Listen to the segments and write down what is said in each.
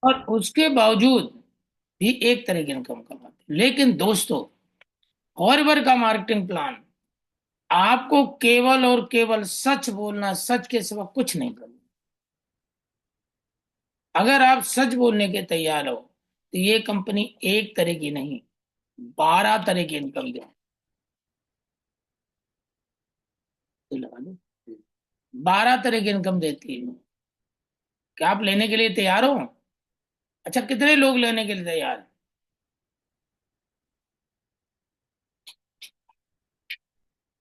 और उसके बावजूद भी एक तरह की इनकम कमाते हैं। लेकिन दोस्तों, हॉरिबर का मार्केटिंग प्लान आपको केवल और केवल सच बोलना, सच के सिवा कुछ नहीं करना। अगर आप सच बोलने के तैयार हो तो ये कंपनी एक तरह की नहीं, 12 तरह की इनकम दे। तो लगा लो, 12 तरह की इनकम देती है। क्या आप लेने के लिए तैयार हो? अच्छा, कितने लोग लेने के लिए तैयार हैं?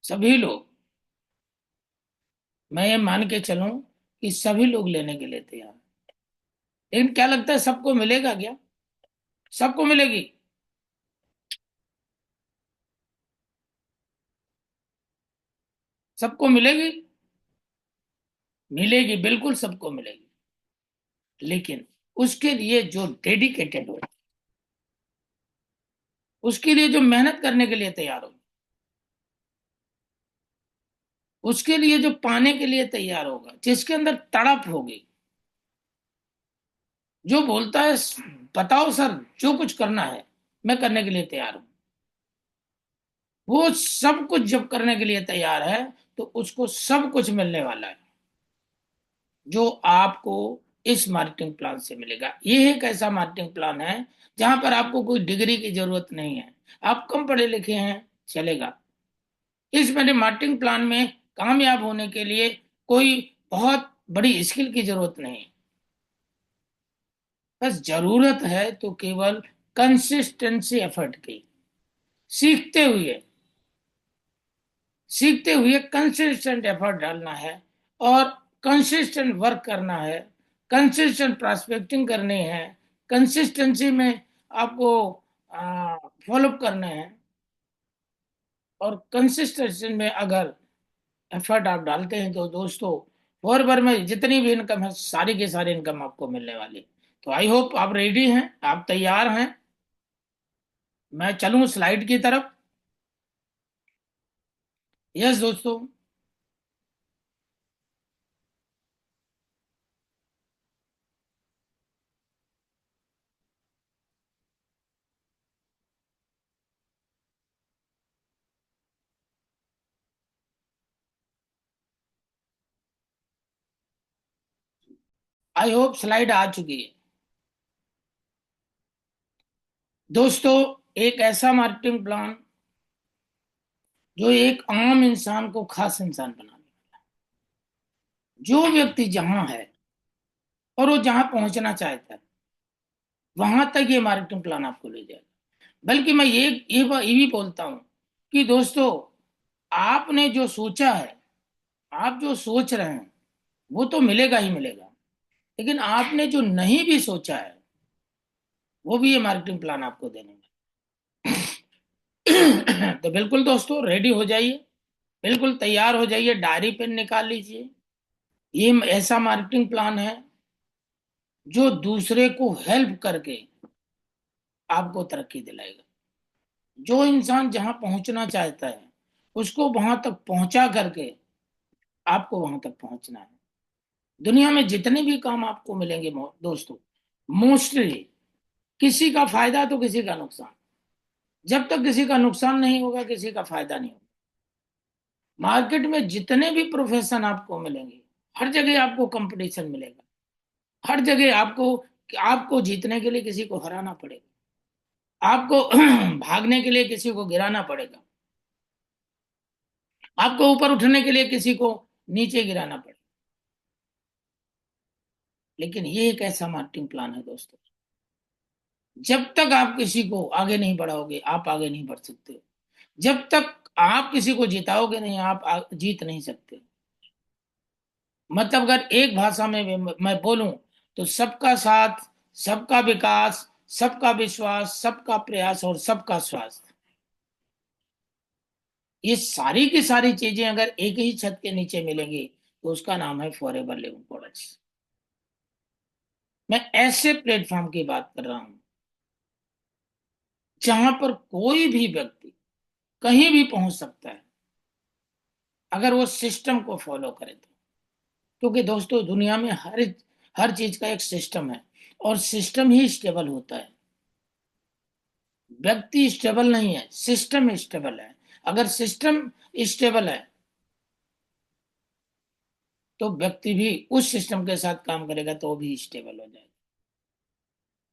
सभी लोग। मैं ये मान के चलूं कि सभी लोग लेने के लिए तैयार हैं। लेकिन क्या लगता है, सबको मिलेगा क्या? सबको मिलेगी? सबको मिलेगी? मिलेगी, बिल्कुल सबको मिलेगी। लेकिन उसके लिए जो डेडिकेटेड हो, उसके लिए जो मेहनत करने के लिए तैयार हो, उसके लिए जो पाने के लिए तैयार होगा, जिसके अंदर तड़प होगी, जो बोलता है बताओ सर, जो कुछ करना है मैं करने के लिए तैयार हूं, वो सब कुछ जब करने के लिए तैयार है तो उसको सब कुछ मिलने वाला है, जो आपको इस मार्केटिंग प्लान से मिलेगा। ये एक ऐसा मार्केटिंग प्लान है जहां पर आपको कोई डिग्री की जरूरत नहीं है। आप कम पढ़े लिखे हैं, चलेगा। इस मेरे मार्केटिंग प्लान में कामयाब होने के लिए कोई बहुत बड़ी स्किल की जरूरत नहीं। बस जरूरत है तो केवल कंसिस्टेंसी एफर्ट की। सीखते हुए, सीखते हुए कंसिस्टेंट एफर्ट डालना है, और कंसिस्टेंट वर्क करना है, कंसिस्टेंट प्रोस्पेक्टिंग करनी है, कंसिस्टेंसी में आपको फॉलोअप करने हैं। और कंसिस्टेंसी में अगर एफर्ट आप डालते हैं तो दोस्तों, और बार में जितनी भी इनकम है, सारी की सारी इनकम आपको मिलने वाली। तो आई होप आप रेडी हैं, आप तैयार हैं। मैं चलूं स्लाइड की तरफ? यस दोस्तों। आई होप स्लाइड आ चुकी है। दोस्तों, एक ऐसा मार्केटिंग प्लान जो एक आम इंसान को खास इंसान बना दे। जो व्यक्ति जहां है और वो जहां पहुंचना चाहता है, वहां तक ये मार्केटिंग प्लान आपको ले जाएगा। बल्कि मैं ये भी बोलता हूं कि दोस्तों, आपने जो सोचा है, आप जो सोच रहे हैं, वो तो मिलेगा ही मिलेगा। लेकिन आपने जो नहीं भी सोचा है, वो भी ये मार्केटिंग प्लान आपको देने में। तो बिल्कुल दोस्तों, रेडी हो जाइए, बिल्कुल तैयार हो जाइए, डायरी पेन निकाल लीजिए। ये ऐसा मार्केटिंग प्लान है जो दूसरे को हेल्प करके आपको तरक्की दिलाएगा। जो इंसान जहां पहुंचना चाहता है, उसको वहां तक पहुंचा करके आपको वहां तक पहुंचना है। दुनिया में जितने भी काम आपको मिलेंगे दोस्तों, मोस्टली किसी का फायदा तो किसी का नुकसान। जब तक किसी का नुकसान नहीं होगा, किसी का फायदा नहीं होगा। मार्केट में जितने भी प्रोफेशन आपको मिलेंगे, हर जगह आपको कंपटीशन मिलेगा। हर जगह आपको जीतने के लिए किसी को हराना पड़ेगा। आपको भागने के लिए किसी को गिराना पड़ेगा। आपको ऊपर उठने के लिए किसी को नीचे गिराना पड़ेगा। लेकिन ये एक ऐसा मार्केटिंग प्लान है दोस्तों, जब तक आप किसी को आगे नहीं बढ़ाओगे, आप आगे नहीं बढ़ सकते। जब तक आप किसी को जिताओगे नहीं, आप जीत नहीं सकते। मतलब अगर एक भाषा में मैं बोलूं तो सबका साथ, सबका विकास, सबका विश्वास, सबका प्रयास और सबका स्वास्थ्य, ये सारी की सारी चीजें अगर एक ही छत के नीचे मिलेंगी तो उसका नाम है फॉरएवर लिविंग प्रोडक्ट्स। मैं ऐसे प्लेटफॉर्म की बात कर रहा हूं जहां पर कोई भी व्यक्ति कहीं भी पहुंच सकता है, अगर वो सिस्टम को फॉलो करे तो। क्योंकि दोस्तों, दुनिया में हर हर चीज का एक सिस्टम है। और सिस्टम ही स्टेबल होता है। व्यक्ति स्टेबल नहीं है, सिस्टम स्टेबल है। अगर सिस्टम स्टेबल है तो व्यक्ति भी उस सिस्टम के साथ काम करेगा तो वो भी स्टेबल हो जाएगा।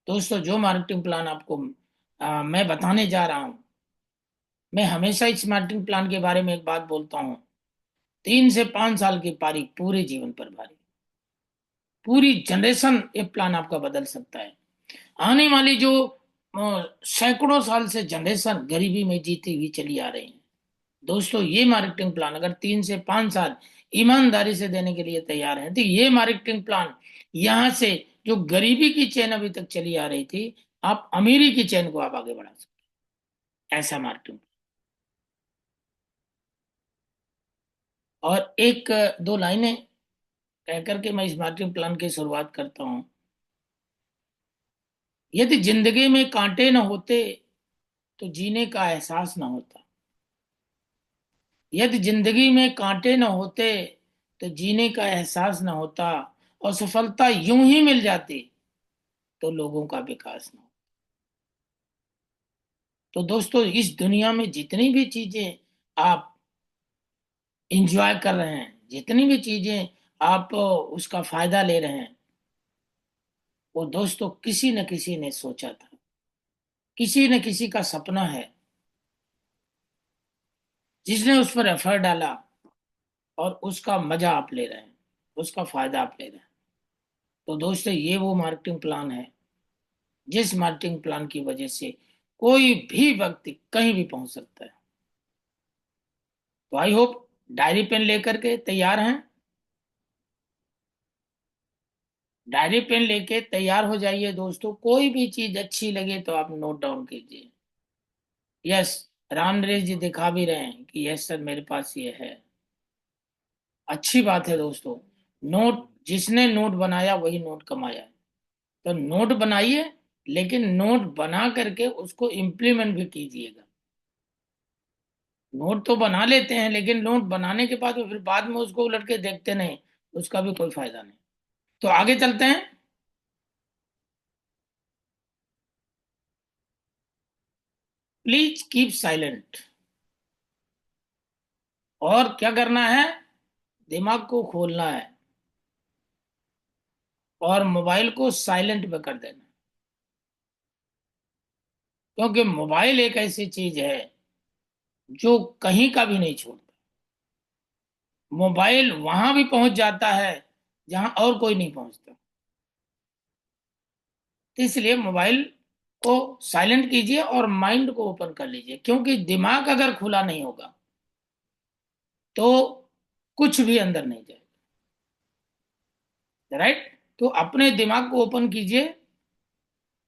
दोस्तों, जो मार्केटिंग प्लान आपको मैं बताने जा रहा हूं, मैं हमेशा इस मार्केटिंग प्लान के बारे में एक बात बोलता हूं। 3 से 5 साल की पारी पूरे जीवन पर भारी, पूरी जनरेशन ये प्लान आपका बदल सकता है। आने वाली जो सैकड़ों साल से जनरेशन गरीबी में जीती हुई चली आ रही है, दोस्तों ये मार्केटिंग प्लान अगर 3 से 5 साल ईमानदारी से देने के लिए तैयार है तो ये मार्केटिंग प्लान यहां से जो गरीबी की चेन अभी तक चली आ रही थी, आप अमीरी की चेन को आप आगे बढ़ा सकते हैं। ऐसा मार्केटिंग। और एक दो लाइनें कह करके मैं इस मार्केटिंग प्लान की शुरुआत करता हूं। यदि जिंदगी में कांटे न होते तो जीने का एहसास न होता। यदि जिंदगी में कांटे न होते तो जीने का एहसास न होता। और सफलता यूं ही मिल जाती तो लोगों का विकास न हो। तो दोस्तों, इस दुनिया में जितनी भी चीजें आप इंजॉय कर रहे हैं, जितनी भी चीजें आप उसका फायदा ले रहे हैं, वो दोस्तों किसी न किसी ने सोचा था, किसी न किसी का सपना है, जिसने उस पर एफर्ट डाला और उसका मजा आप ले रहे हैं, उसका फायदा आप ले रहे हैं। तो दोस्तों, ये वो मार्केटिंग प्लान है जिस मार्केटिंग प्लान की वजह से कोई भी व्यक्ति कहीं भी पहुंच सकता है। तो आई होप डायरी पेन लेकर के तैयार हैं। डायरी पेन लेके तैयार हो जाइए दोस्तों। कोई भी चीज अच्छी लगे तो आप नोट डाउन कीजिए। यस, राम नरेश जी दिखा भी रहे हैं कि यस सर मेरे पास ये है। अच्छी बात है दोस्तों। नोट, जिसने नोट बनाया वही नोट कमाया। तो नोट बनाइए, लेकिन नोट बना करके उसको इम्प्लीमेंट भी कीजिएगा। नोट तो बना लेते हैं लेकिन नोट बनाने के बाद फिर बाद में उसको उलट के देखते नहीं, उसका भी कोई फायदा नहीं। तो आगे चलते हैं। Please keep silent. और क्या करना है? दिमाग को खोलना है और मोबाइल को साइलेंट पे कर देना। क्योंकि मोबाइल एक ऐसी चीज है जो कहीं का भी नहीं छोड़ता। मोबाइल वहां भी पहुंच जाता है जहां और कोई नहीं पहुंचता। तो इसलिए मोबाइल को साइलेंट कीजिए और माइंड को ओपन कर लीजिए, क्योंकि दिमाग अगर खुला नहीं होगा तो कुछ भी अंदर नहीं जाएगा। राइट? तो अपने दिमाग को ओपन कीजिए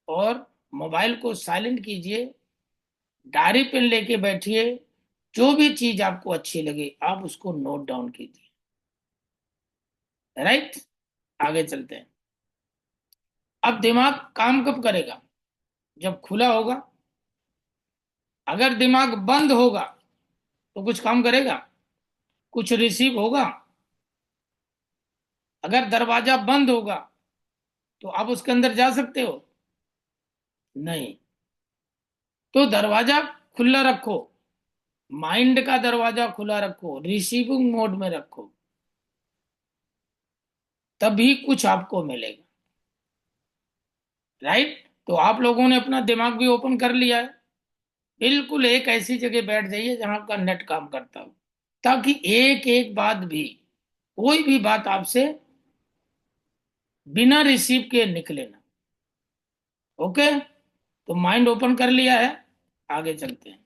और मोबाइल को साइलेंट कीजिए। डायरी पेन लेके बैठिए। जो भी चीज आपको अच्छी लगे आप उसको नोट डाउन कीजिए। राइट? आगे चलते हैं। अब दिमाग काम कब करेगा? जब खुला होगा। अगर दिमाग बंद होगा तो कुछ काम करेगा? कुछ रिसीव होगा? अगर दरवाजा बंद होगा तो आप उसके अंदर जा सकते हो? नहीं। तो दरवाजा खुला रखो, माइंड का दरवाजा खुला रखो, रिसीविंग मोड में रखो, तभी कुछ आपको मिलेगा। राइट? तो आप लोगों ने अपना दिमाग भी ओपन कर लिया है। बिल्कुल एक ऐसी जगह बैठ जाइए जहां का नेट काम करता हो, ताकि एक एक बात भी, कोई भी बात आपसे बिना रिसीव के निकले ना। ओके? तो माइंड ओपन कर लिया है। आगे चलते हैं।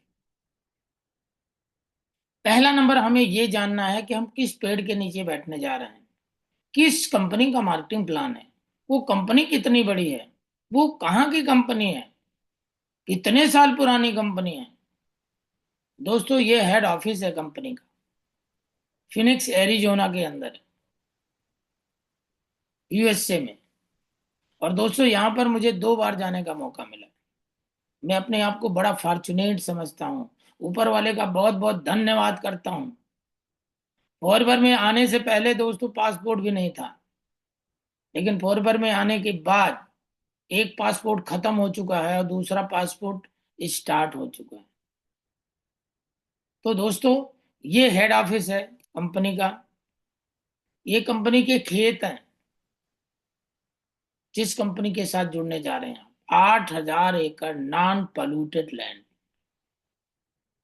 पहला नंबर, हमें यह जानना है कि हम किस पेड़ के नीचे बैठने जा रहे हैं, किस कंपनी का मार्केटिंग प्लान है, वो कंपनी कितनी बड़ी है, वो कहाँ की कंपनी है, कितने साल पुरानी कंपनी है। दोस्तों, ये हेड ऑफिस है कंपनी का, फिनिक्स एरिजोना के अंदर है, यूएसए में। और दोस्तों, यहाँ पर मुझे 2 बार जाने का मौका मिला। मैं अपने आप को बड़ा फॉर्चुनेट समझता हूँ। ऊपर वाले का बहुत बहुत धन्यवाद करता हूँ। फॉरवर में आने से पहले दोस्तों पासपोर्ट भी नहीं था, लेकिन फॉरवर में आने के बाद एक पासपोर्ट खत्म हो चुका है और दूसरा पासपोर्ट स्टार्ट हो चुका है। तो दोस्तों, ये हेड ऑफिस है कंपनी का। ये कंपनी के खेत हैं जिस कंपनी के साथ जुड़ने जा रहे हैं आप। 8,000 एकड़ नॉन पोल्यूटेड लैंड,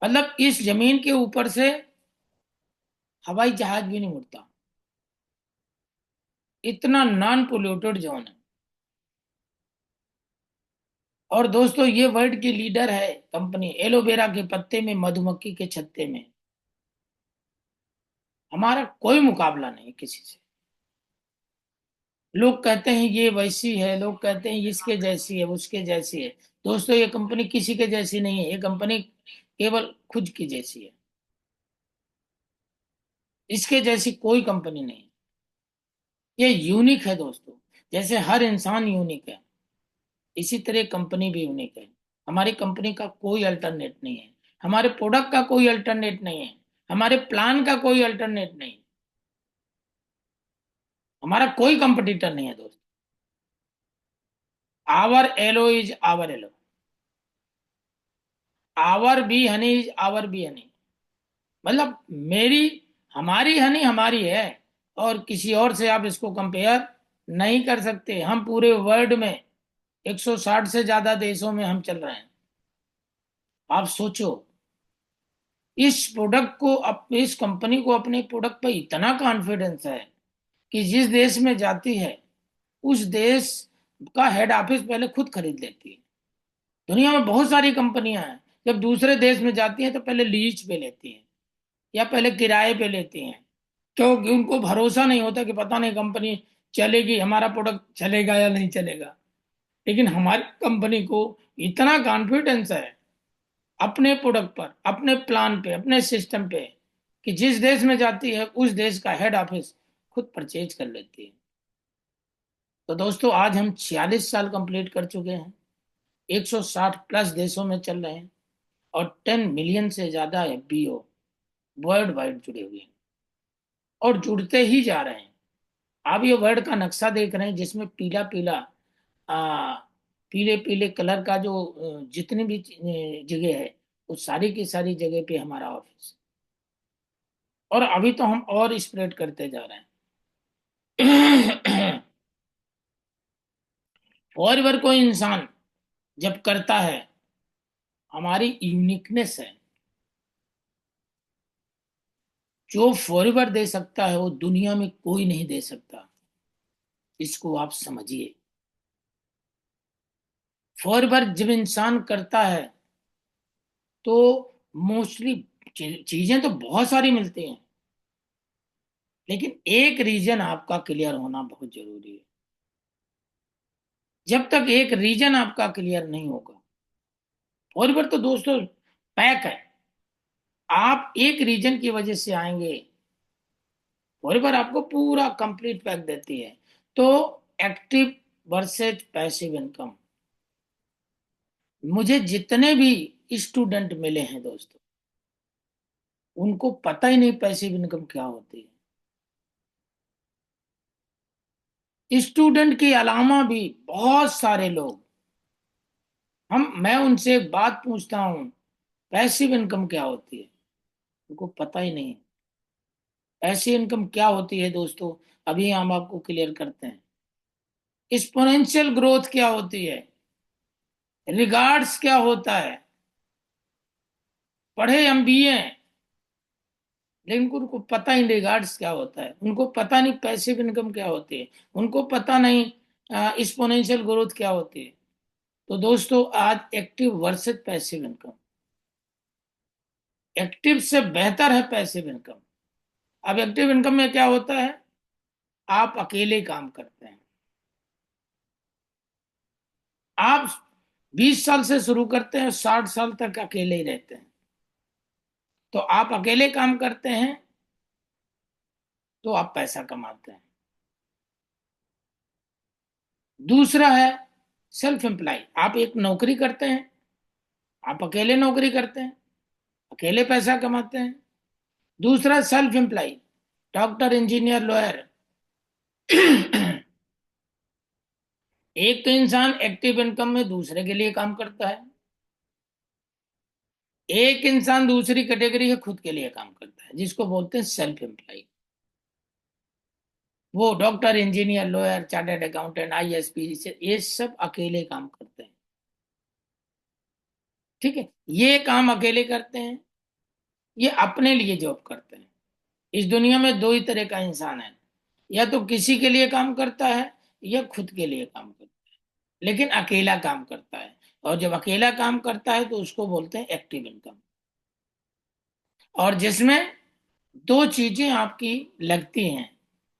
मतलब इस जमीन के ऊपर से हवाई जहाज भी नहीं उड़ता, इतना नॉन पोल्यूटेड जोन है। और दोस्तों, ये वर्ल्ड की लीडर है कंपनी एलोवेरा के पत्ते में, मधुमक्खी के छत्ते में। हमारा कोई मुकाबला नहीं किसी से। लोग कहते हैं ये वैसी है, लोग कहते हैं इसके जैसी है, उसके जैसी है। दोस्तों, ये कंपनी किसी के जैसी नहीं है, ये कंपनी केवल खुद की जैसी है। इसके जैसी कोई कंपनी नहीं है। ये यूनिक है दोस्तों। जैसे हर इंसान यूनिक है, इसी तरह कंपनी भी यूनिक है। हमारी कंपनी का कोई अल्टरनेट नहीं है, हमारे प्रोडक्ट का कोई अल्टरनेट नहीं है, हमारे प्लान का कोई अल्टरनेट नहीं। हमारा कोई कंपटीटर नहीं है दोस्त। Our aloe is our aloe, our bee honey is our bee honey. मतलब मेरी, हमारी हनी हमारी है, और किसी और से आप इसको कंपेयर नहीं कर सकते। हम पूरे वर्ल्ड में 160 से ज्यादा देशों में हम चल रहे हैं। आप सोचो, इस प्रोडक्ट को, इस कंपनी को अपने प्रोडक्ट पर इतना कॉन्फिडेंस है कि जिस देश में जाती है उस देश का हेड ऑफिस पहले खुद खरीद लेती है। दुनिया में बहुत सारी कंपनियां हैं, जब दूसरे देश में जाती हैं तो पहले लीज पे लेती हैं या पहले किराए पे लेती हैं, क्योंकि उनको भरोसा नहीं होता कि पता नहीं कंपनी चलेगी, हमारा प्रोडक्ट चलेगा या नहीं चलेगा। लेकिन हमारी कंपनी को इतना कॉन्फिडेंस है अपने प्रोडक्ट पर, अपने प्लान पे, अपने सिस्टम पे, कि जिस देश में जाती है उस देश का हेड ऑफिस खुद परचेज कर लेती है। तो दोस्तों, आज हम 46 साल कंप्लीट कर चुके हैं, 160 प्लस देशों में चल रहे हैं, और 10 मिलियन से ज्यादा एफबीओ वर्ल्ड वाइड जुड़े हुए हैं, और जुड़ते ही जा रहे हैं। आप ये वर्ल्ड का नक्शा देख रहे हैं जिसमें पीला पीला, आ, पीले पीले कलर का जो जितनी भी जगह है, उस सारी की सारी जगह पे हमारा ऑफिस है। और अभी तो हम और स्प्रेड करते जा रहे हैं। और बार कोई इंसान जब करता है, हमारी यूनिकनेस है। जो फॉरएवर दे सकता है वो दुनिया में कोई नहीं दे सकता, इसको आप समझिए। फॉरएवर जब इंसान करता है तो मोस्टली चीजें तो बहुत सारी मिलती हैं, लेकिन एक रीजन आपका क्लियर होना बहुत जरूरी है। जब तक एक रीजन आपका क्लियर नहीं होगा, फॉरएवर तो दोस्तों पैक है। आप एक रीजन की वजह से आएंगे, फॉरएवर आपको पूरा कंप्लीट पैक देती है। तो एक्टिव वर्सेज पैसिव इनकम, मुझे जितने भी स्टूडेंट मिले हैं दोस्तों, उनको पता ही नहीं पैसिव इनकम क्या होती है। स्टूडेंट के अलावा भी बहुत सारे लोग, मैं उनसे एक बात पूछता हूँ, पैसिव इनकम क्या होती है, उनको पता ही नहीं है। पैसिव इनकम क्या होती है दोस्तों, अभी हम आपको क्लियर करते हैं। एक्सपोनेंशियल ग्रोथ क्या होती है, रिगार्ड्स क्या होता है। पढ़े एमबीए, लेकिन उनको पता ही रिगार्ड्स क्या होता है, उनको पता नहीं पैसिव इनकम क्या होती है, उनको पता नहीं एक्सपोनेंशियल ग्रोथ क्या होती है। तो दोस्तों, आज active versus passive income, active से बेहतर है पैसिव इनकम। अब एक्टिव इनकम में क्या होता है, आप अकेले काम करते हैं। आप 20 साल से शुरू करते हैं, 60 साल तक अकेले ही रहते हैं। तो आप अकेले काम करते हैं तो आप पैसा कमाते हैं। दूसरा है सेल्फ एम्प्लॉय, आप एक नौकरी करते हैं, आप अकेले नौकरी करते हैं, अकेले पैसा कमाते हैं। दूसरा self employ, doctor, engineer, lawyer, एक तो इंसान एक्टिव इनकम में दूसरे के लिए काम करता है, एक इंसान दूसरी कैटेगरी है खुद के लिए काम करता है, जिसको बोलते हैं सेल्फ एम्प्लॉय। वो doctor, engineer, lawyer, chartered accountant, IAS, ये सब अकेले काम करते हैं। ठीक है, ये काम अकेले करते हैं, ये अपने लिए जॉब करते हैं। इस दुनिया में दो ही तरह का इंसान है, या तो किसी के लिए काम करता है या खुद के लिए काम करता है, लेकिन अकेला काम करता है। और जब अकेला काम करता है तो उसको बोलते हैं एक्टिव इनकम। और जिसमें दो चीजें आपकी लगती हैं,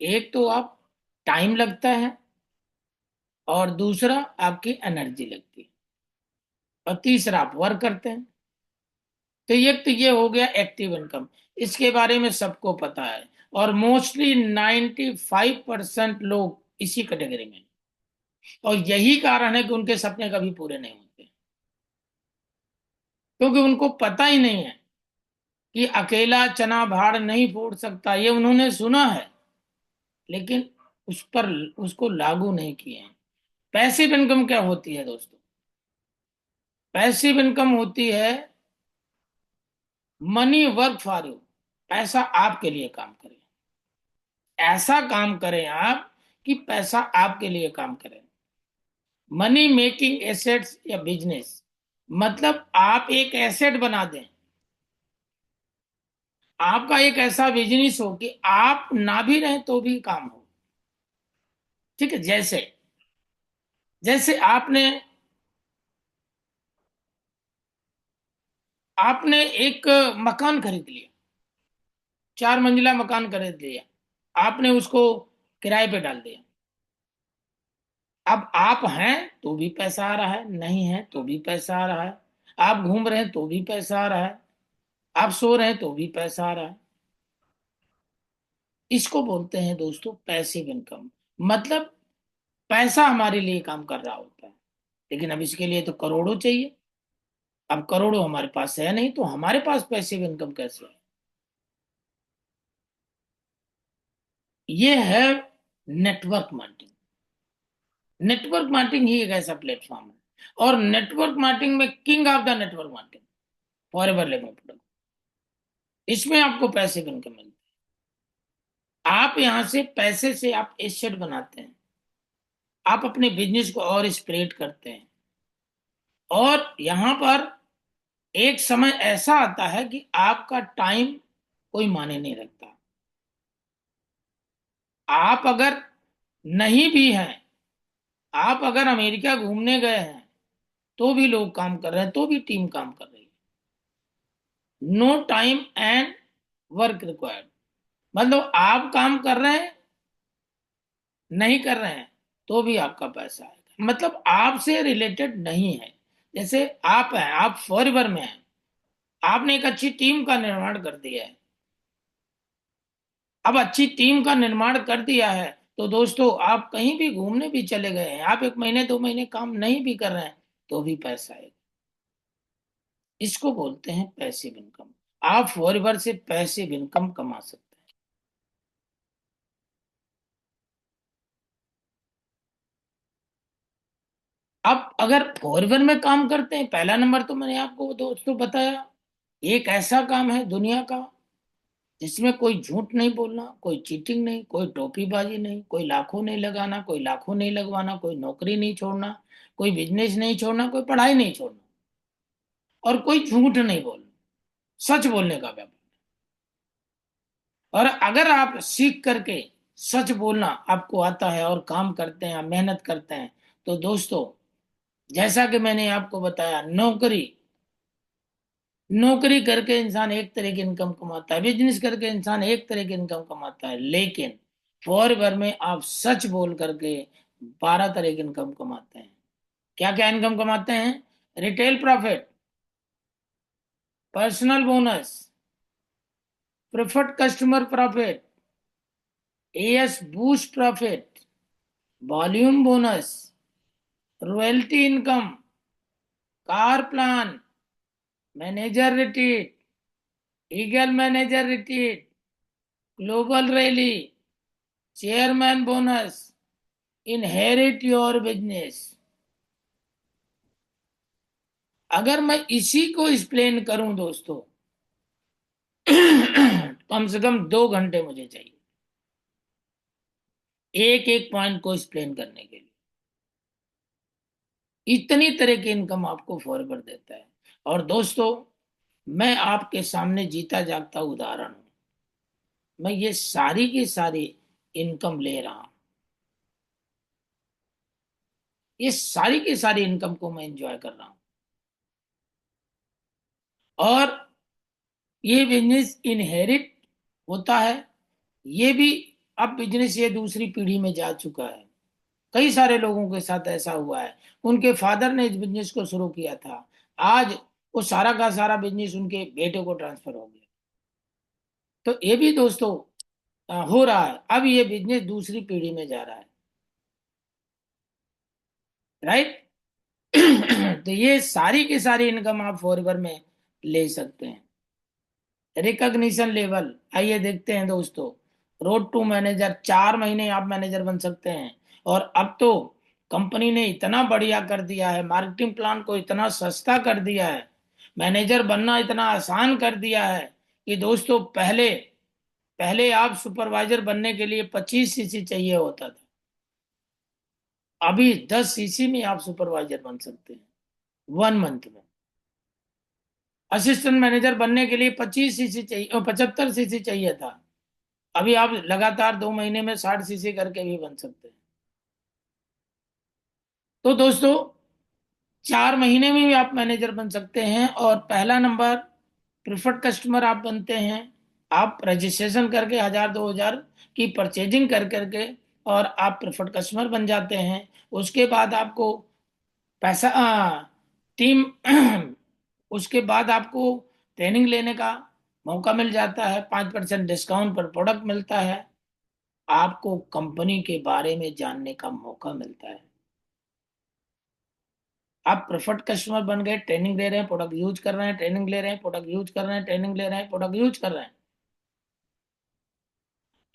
एक तो आप टाइम लगता है, और दूसरा आपकी एनर्जी लगती है, और तीसरा आप वर्क करते हैं। तो ये हो गया एक्टिव इनकम। इसके बारे में सबको पता है, और मोस्टली 95% लोग इसी कैटेगरी में हैं। और यही कारण है कि उनके सपने कभी पूरे नहीं होते, क्योंकि उनको पता ही नहीं है कि अकेला चना भाड़ नहीं फोड़ सकता। ये उन्होंने सुना है, लेकिन उस पर उसको लागू नहीं किए हैं। पैसिव इनकम क्या होती है दोस्तों? पैसिव इनकम होती है मनी वर्क फॉर यू। पैसा आपके लिए काम करे, ऐसा काम करें आप कि पैसा आपके लिए काम करे। मनी मेकिंग एसेट्स या बिजनेस, मतलब आप एक एसेट बना दें, आपका एक ऐसा बिजनेस हो कि आप ना भी रहें तो भी काम हो। ठीक है, जैसे जैसे आपने आपने एक मकान खरीद लिया, 4 मंजिला मकान खरीद लिया, आपने उसको किराए पे डाल दिया। अब आप हैं तो भी पैसा आ रहा है, नहीं है तो भी पैसा आ रहा है, आप घूम रहे हैं तो भी पैसा आ रहा है, आप सो रहे हैं तो भी पैसा आ रहा है। इसको बोलते हैं दोस्तों पैसिव इनकम। मतलब पैसा हमारे लिए काम कर रहा होता है, लेकिन अब इसके लिए तो करोड़ों चाहिए। अब करोड़ों हमारे पास है नहीं, तो हमारे पास पैसिव इनकम कैसे है? ये है नेटवर्क मार्केटिंग। नेटवर्क मार्केटिंग ही एक ऐसा प्लेटफॉर्म है, और नेटवर्क मार्केटिंग में king of the network marketing forever living product. इसमें आपको पैसिव इनकम मिलती है। आप यहां से पैसे से आप एसेट बनाते हैं, आप अपने बिजनेस को और स्प्रेड करते हैं। और यहां पर एक समय ऐसा आता है कि आपका टाइम कोई माने नहीं रखता। आप अगर नहीं भी हैं, आप अगर अमेरिका घूमने गए हैं तो भी लोग काम कर रहे हैं, तो भी टीम काम कर रही है। No time and work required. मतलब आप काम कर रहे हैं, नहीं कर रहे हैं, तो भी आपका पैसा आएगा। मतलब आपसे रिलेटेड नहीं है। जैसे आप हैं, आप फॉरएवर में हैं, आपने एक अच्छी टीम का निर्माण कर दिया है। अब अच्छी टीम का निर्माण कर दिया है, तो दोस्तों आप कहीं भी घूमने भी चले गए हैं, आप 1 महीने 2 महीने काम नहीं भी कर रहे हैं, तो भी पैसा आएगा। इसको बोलते हैं पैसिव इनकम। आप फॉरएवर से पैसिव इनकम कमा सकते हैं। अब अगर फॉरएवर में काम करते हैं, पहला नंबर तो मैंने आपको दोस्तों बताया, एक ऐसा काम है दुनिया का जिसमें कोई झूठ नहीं बोलना, कोई चीटिंग नहीं, कोई टोपीबाजी नहीं, कोई लाखों नहीं लगाना, कोई लाखों नहीं लगवाना, कोई नौकरी नहीं छोड़ना, कोई बिजनेस नहीं छोड़ना, कोई पढ़ाई नहीं छोड़ना, और कोई झूठ नहीं बोलना। सच बोलने का व्यापार। और अगर आप सीख करके सच बोलना आपको आता है और काम करते हैं, आप मेहनत करते हैं, तो दोस्तों जैसा कि मैंने आपको बताया, नौकरी नौकरी करके इंसान एक तरह की इनकम कमाता है, बिजनेस करके इंसान एक तरह की इनकम कमाता है, लेकिन फॉरएवर में आप सच बोल करके 12 तरह की इनकम कमाते हैं। क्या क्या इनकम कमाते हैं? Retail profit, personal bonus, preferred customer profit, as boost profit, volume bonus, royalty income, car plan, manager retreat, eagle manager retreat, global rally, chairman bonus, inherit your business. अगर मैं इसी को एक्सप्लेन करूं दोस्तों, कम से कम 2 घंटे मुझे चाहिए एक एक पॉइंट को एक्सप्लेन करने के लिए। इतनी तरह की इनकम आपको फॉरवर्ड देता है। और दोस्तों, मैं आपके सामने जीता जागता उदाहरण हूं। मैं ये सारी की सारी इनकम ले रहा हूं। ये सारी की सारी इनकम को मैं एंजॉय कर रहा हूं। और ये बिजनेस इनहेरिट होता है। ये भी अब बिजनेस ये दूसरी पीढ़ी में जा चुका है। कई सारे लोगों के साथ ऐसा हुआ है। उनके फादर ने इस बिजनेस को शुरू किया था। आज वो सारा का सारा बिजनेस उनके बेटे को ट्रांसफर हो गया। तो ये भी दोस्तों हो रहा है। अब ये बिजनेस दूसरी पीढ़ी में जा रहा है। राइट। तो ये सारी की सारी इनकम आप फॉरएवर में ले सकते हैं। रिकॉग्निशन लेवल, आइए देखते हैं दोस्तों। रोड टू मैनेजर, 4 महीने आप मैनेजर बन सकते हैं। और अब तो कंपनी ने इतना बढ़िया कर दिया है, मार्केटिंग प्लान को इतना सस्ता कर दिया है, मैनेजर बनना इतना आसान कर दिया है कि दोस्तों पहले पहले आप सुपरवाइजर बनने के लिए 25 सीसी चाहिए होता था। अभी 10 सीसी में आप सुपरवाइजर बन सकते हैं 1 मंथ में। असिस्टेंट मैनेजर बनने के लिए 25 सीसी चाहिए, 75 सीसी चाहिए था। अभी आप लगातार 2 महीने में 60 सीसी करके भी बन सकते हैं। तो दोस्तों, 4 महीने में भी आप मैनेजर बन सकते हैं। और पहला नंबर, प्रिफर्ड कस्टमर आप बनते हैं। आप रजिस्ट्रेशन करके 1000 2000 की परचेजिंग कर करके और आप प्रिफर्ड कस्टमर बन जाते हैं। उसके बाद आपको पैसा टीम उसके बाद आपको ट्रेनिंग लेने का मौका मिल जाता है। 5% डिस्काउंट पर प्रोडक्ट मिलता है। आपको कंपनी के बारे में जानने का मौका मिलता है। आप प्रेफर्ड कस्टमर बन गए, ट्रेनिंग ले रहे हैं, प्रोडक्ट यूज कर रहे हैं, ट्रेनिंग ले रहे हैं, प्रोडक्ट यूज कर रहे हैं, ट्रेनिंग ले रहे हैं, प्रोडक्ट यूज कर रहे हैं।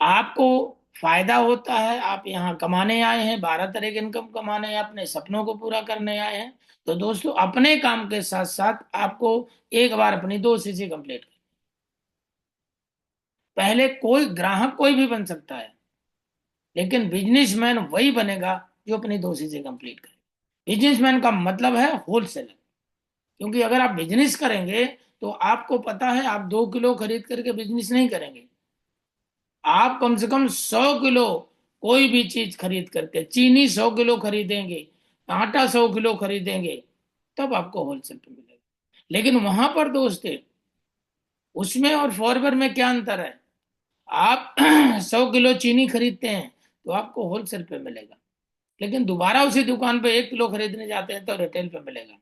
आपको फायदा होता है। आप यहाँ कमाने आए हैं, 12 तरह की इनकम कमाने हैं, अपने सपनों को पूरा करने आए हैं। तो दोस्तों, अपने काम के साथ साथ आपको एक बार अपनी 2 सीसी कंप्लीट कर। पहले कोई ग्राहक कोई भी बन सकता है, लेकिन बिजनेसमैन वही बनेगा जो अपनी 2 सीसी कंप्लीट करे। बिजनेसमैन का मतलब है होलसेलर। क्योंकि अगर आप बिजनेस करेंगे तो आपको पता है, आप 2 किलो खरीद करके बिजनेस नहीं करेंगे। आप कम से कम 100 किलो कोई भी चीज खरीद करके, चीनी 100 किलो खरीदेंगे, आटा 100 किलो खरीदेंगे, तब आपको होलसेल पे मिलेगा। लेकिन वहां पर दोस्त, उसमें और फॉरवर में क्या अंतर है? आप 100 किलो चीनी खरीदते हैं तो आपको होलसेल पे मिलेगा। लेकिन दोबारा उसी दुकान पे 1 किलो खरीदने जाते हैं तो रिटेल पे मिलेगा।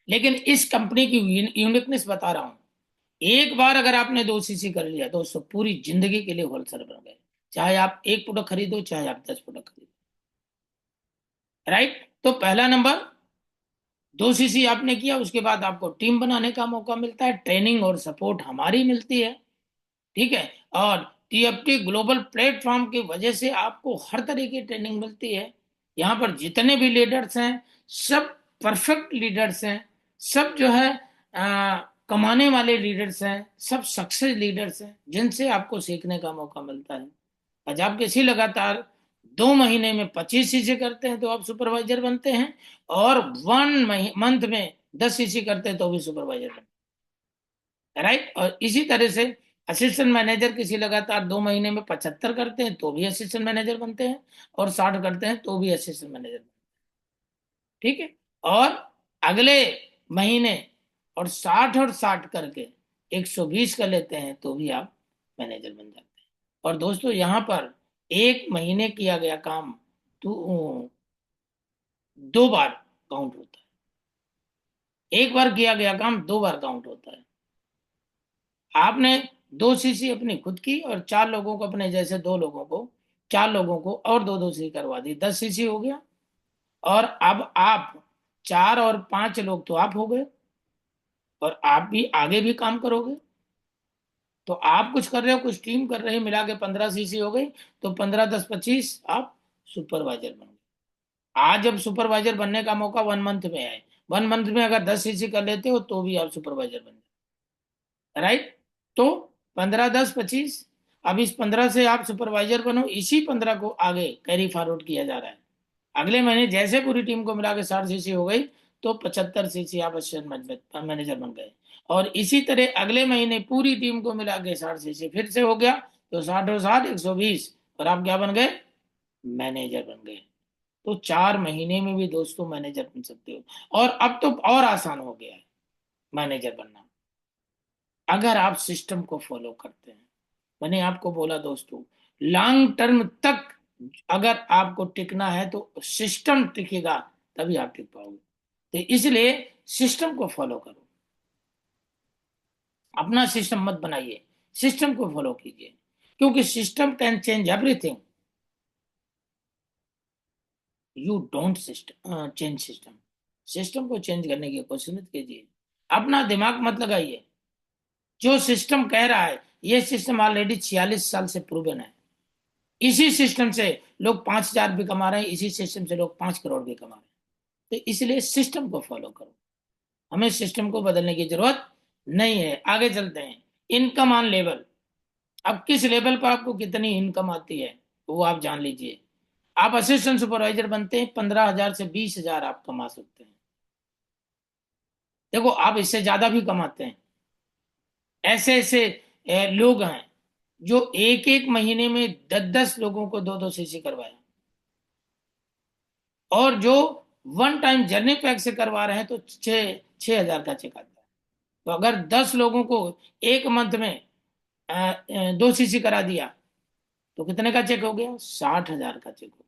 लेकिन इस कंपनी की यूनिकनेस बता रहा हूं। एक बार अगर आपने 2 सीसी कर लिया तो उसको पूरी जिंदगी के लिए होलसेल बन गए। चाहे आप एक प्रोडक्ट खरीदो, चाहे आप 10 प्रोडक्ट खरीदो। राइट। तो पहला नंबर, 2 सीसी आपने किया, उसके बाद आपको टीम बनाने का मौका मिलता है, ट्रेनिंग और सपोर्ट हमारी मिलती है। ठीक है। और टीएफटी ग्लोबल प्लेटफॉर्म की वजह से आपको हर तरह की ट्रेनिंग मिलती है। यहाँ पर जितने भी लीडर्स हैं, सब परफेक्ट लीडर्स हैं। सब जो है कमाने वाले लीडर्स हैं, सब सक्सेस लीडर्स हैं, जिनसे आपको सीखने का मौका मिलता है। आज आप किसी लगातार 2 महीने में 25 सीसी करते हैं तो आप सुपरवाइजर बनते हैं। और 1 मंथ में 10 सीसी करते हैं तो भी सुपरवाइजर बनते हैं। राइट। और इसी तरह से असिस्टेंट मैनेजर किसी लगातार 2 महीने में 75 करते हैं तो भी असिस्टेंट मैनेजर बनते हैं। और 60 करते हैं तो भी असिस्टेंट मैनेजर। ठीक है। और अगले महीने और 60 करके 120 कर लेते हैं तो भी आप मैनेजर बन जाते हैं। और दोस्तों, यहाँ पर 1 महीने किया गया काम तो 2 बार काउंट होता है। एक बार किया गया काम 2 बार काउंट होता है। आपने 2 सीसी अपनी खुद की और 4 लोगों को, अपने जैसे 2 लोगों को, 4 लोगों को और 2 2 सीसी करवा दी, 10 सीसी हो गया। और अब आप 4 और 5 लोग तो आप हो गए। और आप भी आगे भी काम करोगे। तो आप कुछ कर रहे हो, कुछ टीम कर रही है, मिला के 15 सीसी हो गई। तो 15 10 25 आप सुपरवाइजर बन गए। आज जब सुपरवाइजर बनने का मौका 1 मंथ में है, 1 मंथ में अगर 10 सीसी कर लेते हो तो भी आप सुपरवाइजर बन जाए, राइट। तो 15 10 25, अब इस 15 से आप सुपरवाइजर बनो, इसी 15 को आगे कैरी फॉरवर्ड किया जा रहा है। अगले महीने जैसे पूरी टीम को मिला के 60 सीसी हो गई, तो 75 सीसी आप असिस्टेंट मैनेजर बन गए। और इसी तरह अगले महीने पूरी टीम को मिला के 60 सीसी फिर से हो गया, तो 60 और 60 120, और आप क्या बन गए, मैनेजर बन गए। तो 4 महीने में भी दोस्तों मैनेजर बन सकते हो। और अब तो और आसान हो गया है मैनेजर बनना, अगर आप सिस्टम को फॉलो करते हैं। मैंने आपको बोला दोस्तों, लॉन्ग टर्म तक अगर आपको टिकना है तो सिस्टम टिकेगा, तभी आप टिक पाओगे। तो इसलिए सिस्टम को फॉलो करो, अपना सिस्टम मत बनाइए, सिस्टम को फॉलो कीजिए, क्योंकि system can change everything. You don't system change system. System को चेंज करने की कोशिश मत कीजिए, अपना दिमाग मत लगाइए। जो सिस्टम कह रहा है, ये सिस्टम ऑलरेडी 46 साल से प्रूवन है। इसी सिस्टम से लोग 5,000 भी कमा रहे हैं, इसी सिस्टम से लोग 5 करोड़ भी कमा रहे हैं। तो इसलिए सिस्टम को फॉलो करो, हमें सिस्टम को बदलने की जरूरत नहीं है। आगे चलते हैं, इनकम ऑन लेवल। अब किस लेवल पर आपको कितनी इनकम आती है वो आप जान लीजिए। आप असिस्टेंट सुपरवाइजर बनते हैं, 15,000 से 20,000 आप कमा सकते हैं। देखो, आप इससे ज्यादा भी कमाते हैं। ऐसे ऐसे लोग हैं जो एक एक महीने में 10 10 लोगों को 2 2 सीसी करवाया, और जो वन टाइम जर्नी पैक से करवा रहे हैं तो 6 6 हजार का चेक आता है। तो अगर 10 लोगों को एक मंथ में 2 सीसी करा दिया, तो कितने का चेक हो गया, 60 हजार का चेक हो गया।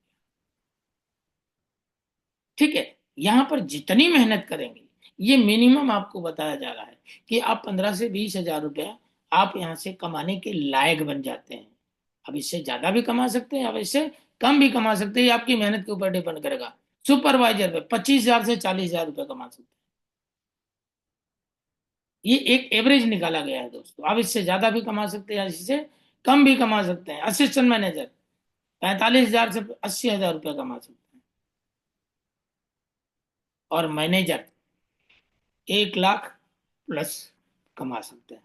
ठीक है, यहां पर जितनी मेहनत करेंगे, ये मिनिमम आपको बताया जा रहा है कि आप 15 से 20 हजार रुपया आप यहां से कमाने के लायक बन जाते हैं। अब इससे ज्यादा भी कमा सकते हैं, अब इससे कम भी कमा सकते हैं, ये आपकी मेहनत के ऊपर डिपेंड करेगा। सुपरवाइजर पे 25,000 से 40,000 रुपये कमा सकते हैं। ये एक एवरेज निकाला गया है दोस्तों। आप इससे ज्यादा भी कमा सकते हैं, इससे कम भी कमा सकते हैं। असिस्टेंट मैनेजर 45,000 से 80,000 रुपये कमा सकते हैं, और मैनेजर 1 लाख प्लस कमा सकते हैं।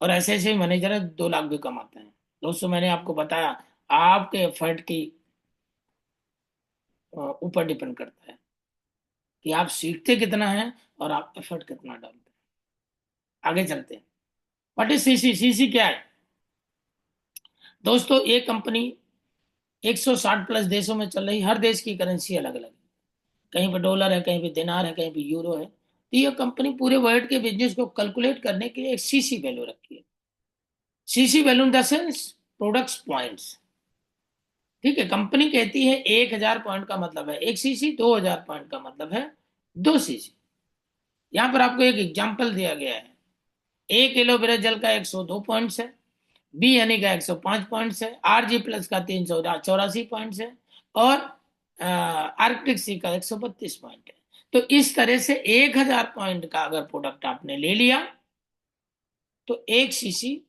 और ऐसे ऐसे मैनेजर है 2 लाख भी कमाते हैं। दोस्तों, मैंने आपको बताया, आपके एफर्ट की ऊपर डिपेंड करता है कि आप सीखते कितना है और आप एफर्ट कितना डालते हैं। आगे चलते हैं, व्हाट इज सीसी। सीसी क्या है दोस्तों? ये कंपनी 160 प्लस देशों में चल रही, हर देश की करेंसी अलग अलग है। कहीं पे डॉलर है, कहीं पे दिनार है, कहीं पे यूरो है। तो ये कंपनी पूरे वर्ल्ड के बिजनेस को कैलकुलेट करने के लिए एक सीसी वैल्यू रखी है। CC value in the sense products points. ठीक है, कंपनी कहती है 1,000 पॉइंट का मतलब है 1 सीसी, 2,000 पॉइंट का मतलब है 2 सीसी। यहां पर आपको एक एग्जाम्पल दिया गया है। एक एलोवेरा जेल का 102 पॉइंट्स है, बी हनी का 105 पॉइंट्स है, आरजी प्लस का 384 पॉइंट्स है, और आर्कटिक सी का 132 पॉइंट है। तो इस तरह से 1,000 पॉइंट का अगर प्रोडक्ट आपने ले लिया, तो 1 सीसी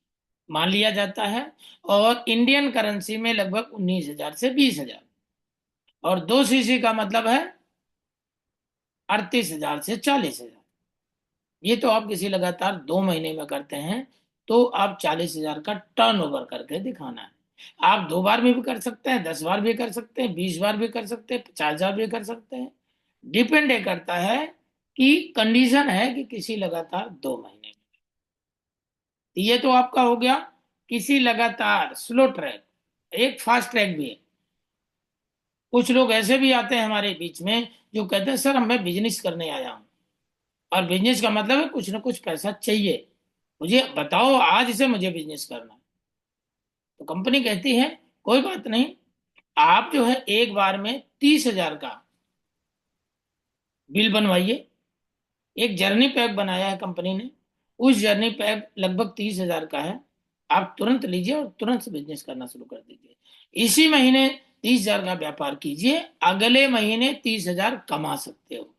मान लिया जाता है, और इंडियन करेंसी में लगभग 19,000 से 20,000। और 2 सीसी का मतलब है 38,000 से 40,000। ये तो आप किसी लगातार 2 महीने में करते हैं, तो आप 40,000 का टर्नओवर करके दिखाना है। आप 2 बार में भी कर सकते हैं, 10 बार भी कर सकते हैं, 20 बार भी कर सकते हैं, 50,000 भी कर सकते हैं। डिपेंड ये करता है कि कंडीशन है कि किसी लगातार 2 महीने में। ये तो आपका हो गया किसी लगातार स्लो ट्रैक। एक फास्ट ट्रैक भी है। कुछ लोग ऐसे भी आते हैं हमारे बीच में जो कहते हैं, सर मैं बिजनेस करने आया हूँ, और बिजनेस का मतलब है कुछ ना कुछ पैसा चाहिए, मुझे बताओ आज से मुझे बिजनेस करना है। तो कंपनी कहती है कोई बात नहीं, आप जो है एक बार में 30,000 का बिल बनवाइए। एक जर्नी पैक बनाया है कंपनी ने, उस जर्नी पैक लगभग 30,000 का है। आप तुरंत लीजिए और तुरंत से बिजनेस करना शुरू कर दीजिए। इसी महीने 30,000 का व्यापार कीजिए, अगले महीने 30,000 कमा सकते हो,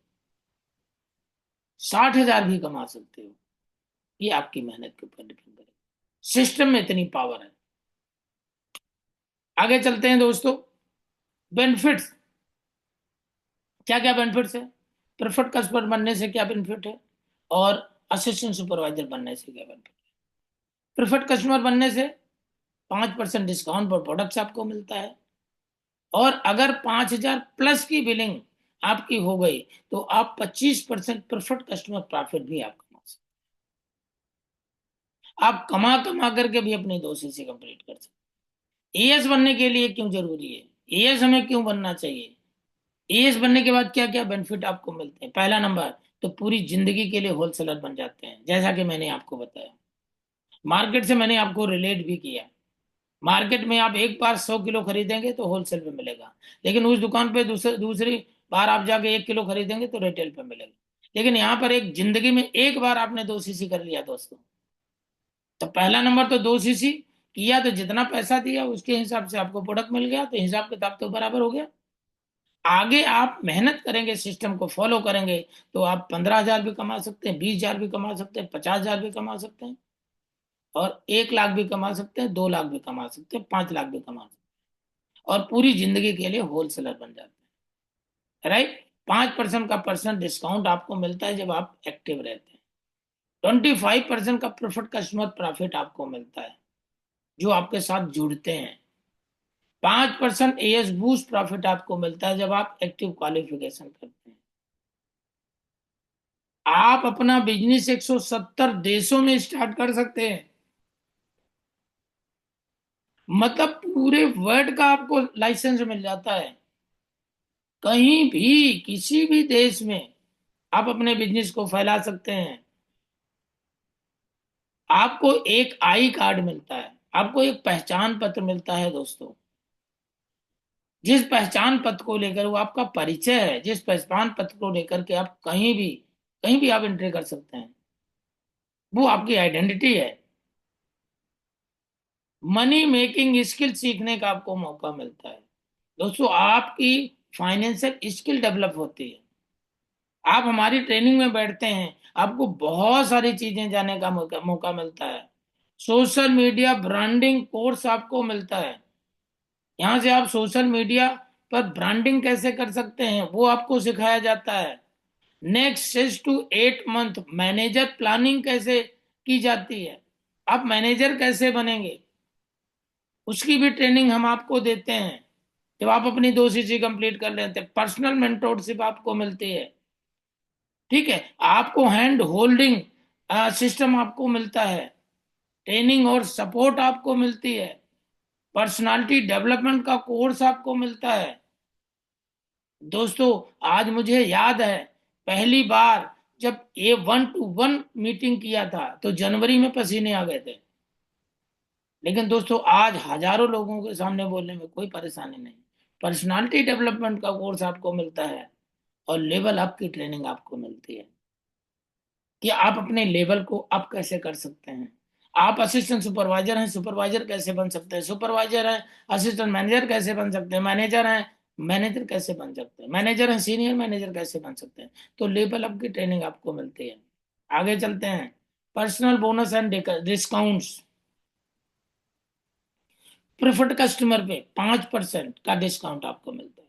60,000 भी कमा सकते हो। ये आपकी मेहनत के ऊपर डिपेंड करेगा। सिस्टम में इतनी पावर है। आगे चलते हैं दोस्तों। बेनिफिट्स, क्या क्या बेनिफिट्स है? प्रेफर्ड कस्टमर बनने से क्या बेनिफिट है, और असिस्टेंट सुपरवाइजर बनने से क्या बेनिफिट है? प्रेफर्ड कस्टमर बनने से 5% डिस्काउंट पर प्रोडक्ट्स आपको मिलता है, और अगर 5,000 प्लस की बिलिंग आपकी हो गई तो आप 25% प्रेफर्ड कस्टमर प्रॉफिट भी आप कमा सकते हैं। आप कमा कमा करके भी अपनी 2 CC कंप्लीट कर सकते हैं। एएस बनने के लिए क्यों जरूरी है, एएस हमें क्यों बनना चाहिए? एएस बनने के बाद क्या क्या बेनिफिट आपको मिलते हैं? पहला नंबर, तो पूरी जिंदगी के लिए होलसेलर बन जाते हैं, जैसा कि मैंने आपको बताया। मार्केट से मैंने आपको रिलेट भी किया। मार्केट में आप एक बार 100 किलो खरीदेंगे तो होलसेल पे मिलेगा, लेकिन उस दुकान पे दूसरी बार आप जाके 1 किलो खरीदेंगे तो रिटेल पे मिलेगा। लेकिन यहाँ पर एक जिंदगी में एक बार आपने 2 CC कर लिया दोस्तों, तो पहला नंबर तो 2 CC किया, तो जितना पैसा दिया उसके हिसाब से आपको प्रोडक्ट मिल गया, तो हिसाब किताब तो बराबर हो गया। आगे आप मेहनत करेंगे, सिस्टम को फॉलो करेंगे, तो आप 15,000 भी कमा सकते हैं, 20,000 भी कमा सकते हैं, 50,000 भी कमा सकते हैं, और 1 लाख भी कमा सकते हैं, 2 लाख भी कमा सकते हैं, 5 लाख भी कमा सकते हैं, और पूरी जिंदगी के लिए होलसेलर बन जाते हैं, राइट। 5% का परसेंट डिस्काउंट आपको मिलता है जब आप एक्टिव रहते हैं। 25% का प्रेफर्ड कस्टमर प्रॉफिट आपको मिलता है जो आपके साथ जुड़ते हैं। 5% एएस बूस्ट प्रॉफिट आपको मिलता है जब आप एक्टिव क्वालिफिकेशन करते हैं। आप अपना बिजनेस 170 देशों में स्टार्ट कर सकते हैं, मतलब पूरे वर्ल्ड का आपको लाइसेंस मिल जाता है। कहीं भी किसी भी देश में आप अपने बिजनेस को फैला सकते हैं। आपको एक आई कार्ड मिलता है, आपको एक पहचान पत्र मिलता है दोस्तों। जिस पहचान पत्र को लेकर, वो आपका परिचय है, जिस पहचान पत्र को लेकर के आप कहीं भी आप एंट्री कर सकते हैं, वो आपकी आइडेंटिटी है। मनी मेकिंग स्किल सीखने का आपको मौका मिलता है दोस्तों, आपकी फाइनेंशियल स्किल डेवलप होती है। आप हमारी ट्रेनिंग में बैठते हैं, आपको बहुत सारी चीजें जानने का मौका मिलता है। सोशल मीडिया ब्रांडिंग कोर्स आपको मिलता है, यहाँ से आप सोशल मीडिया पर ब्रांडिंग कैसे कर सकते हैं वो आपको सिखाया जाता है। Next 6 to 8 month manager planning कैसे की जाती है, आप मैनेजर कैसे बनेंगे, उसकी भी ट्रेनिंग हम आपको देते हैं जब आप अपनी 2 CC कंप्लीट कर लेते हैं। पर्सनल मेंटोरशिप आपको मिलती है, ठीक है। आपको हैंड होल्डिंग सिस्टम आपको मिलता है, ट्रेनिंग और सपोर्ट आपको मिलती है, पर्सनालिटी डेवलपमेंट का कोर्स आपको मिलता है। दोस्तों, आज मुझे याद है पहली बार जब ये 1-to-1 मीटिंग किया था तो जनवरी में पसीने आ गए थे, लेकिन दोस्तों आज हजारों लोगों के सामने बोलने में कोई परेशानी नहीं। पर्सनालिटी डेवलपमेंट का कोर्स आपको मिलता है, और लेवल अप की ट्रेनिंग आपको मिलती है कि आप अपने लेवल को अप कैसे कर सकते हैं। आप असिस्टेंट सुपरवाइजर हैं, सुपरवाइजर कैसे बन सकते हैं, सुपरवाइजर हैं असिस्टेंट मैनेजर कैसे बन सकते हैं, मैनेजर हैं मैनेजर कैसे बन सकते हैं, मैनेजर हैं सीनियर मैनेजर कैसे बन सकते हैं। तो लेवल अप की ट्रेनिंग आपको मिलती है। आगे चलते हैं। Personal bonus and discounts, preferred customer पे 5% का डिस्काउंट आपको मिलता है।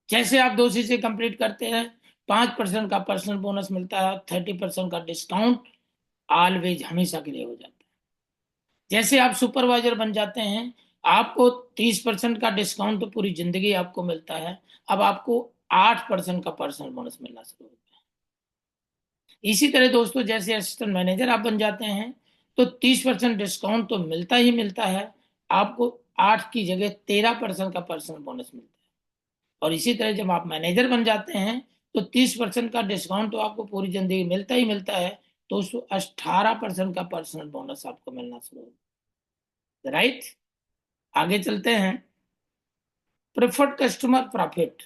जैसे आप 2 CC कंप्लीट करते हैं, 5% का पर्सनल बोनस मिलता है, 30% का डिस्काउंट ऑलवेज हमेशा के लिए हो जाता है। जैसे आप सुपरवाइजर बन जाते हैं, आपको 30% का डिस्काउंट तो पूरी जिंदगी आपको मिलता है। अब आपको 8% का पर्सनल बोनस मिलना शुरू होता है। इसी तरह दोस्तों, जैसे असिस्टेंट मैनेजर आप बन जाते हैं तो 30% डिस्काउंट तो मिलता ही मिलता है, आपको 8 की जगह 13% का पर्सनल बोनस मिलता है। और इसी तरह जब आप मैनेजर बन जाते हैं तो 30% का डिस्काउंट तो आपको पूरी जिंदगी मिलता ही मिलता है, तो उसको 18% का पर्सनल बोनस आपको मिलना शुरू होता है, राइट। आगे चलते हैं। Preferred customer profit,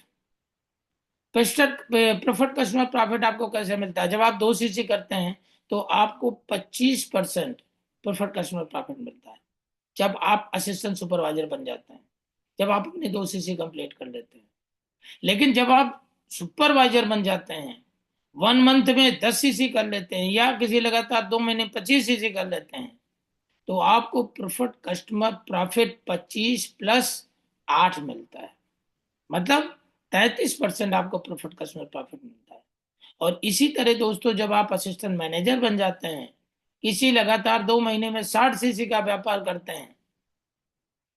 preferred customer profit आपको कैसे मिलता है? जब आप 2 CC करते हैं तो आपको 25% प्रेफर्ड कस्टमर प्रॉफिट मिलता है जब आप असिस्टेंट सुपरवाइजर बन जाते हैं, जब आप अपनी 2 CC कंप्लीट कर लेते हैं। लेकिन जब आप सुपरवाइजर बन जाते हैं, 1 मंथ में 10 सीसी कर लेते हैं, या किसी लगातार 2 महीने 25 सीसी कर लेते हैं, तो आपको प्रॉफिट कस्टमर प्रॉफिट 25 + 8 मिलता है। मतलब 33% आपको प्रॉफिट कस्टमर प्रॉफिट मिलता है। और इसी तरह दोस्तों, जब आप असिस्टेंट मैनेजर बन जाते हैं, किसी लगातार 2 महीने में 60 सीसी का व्यापार करते हैं,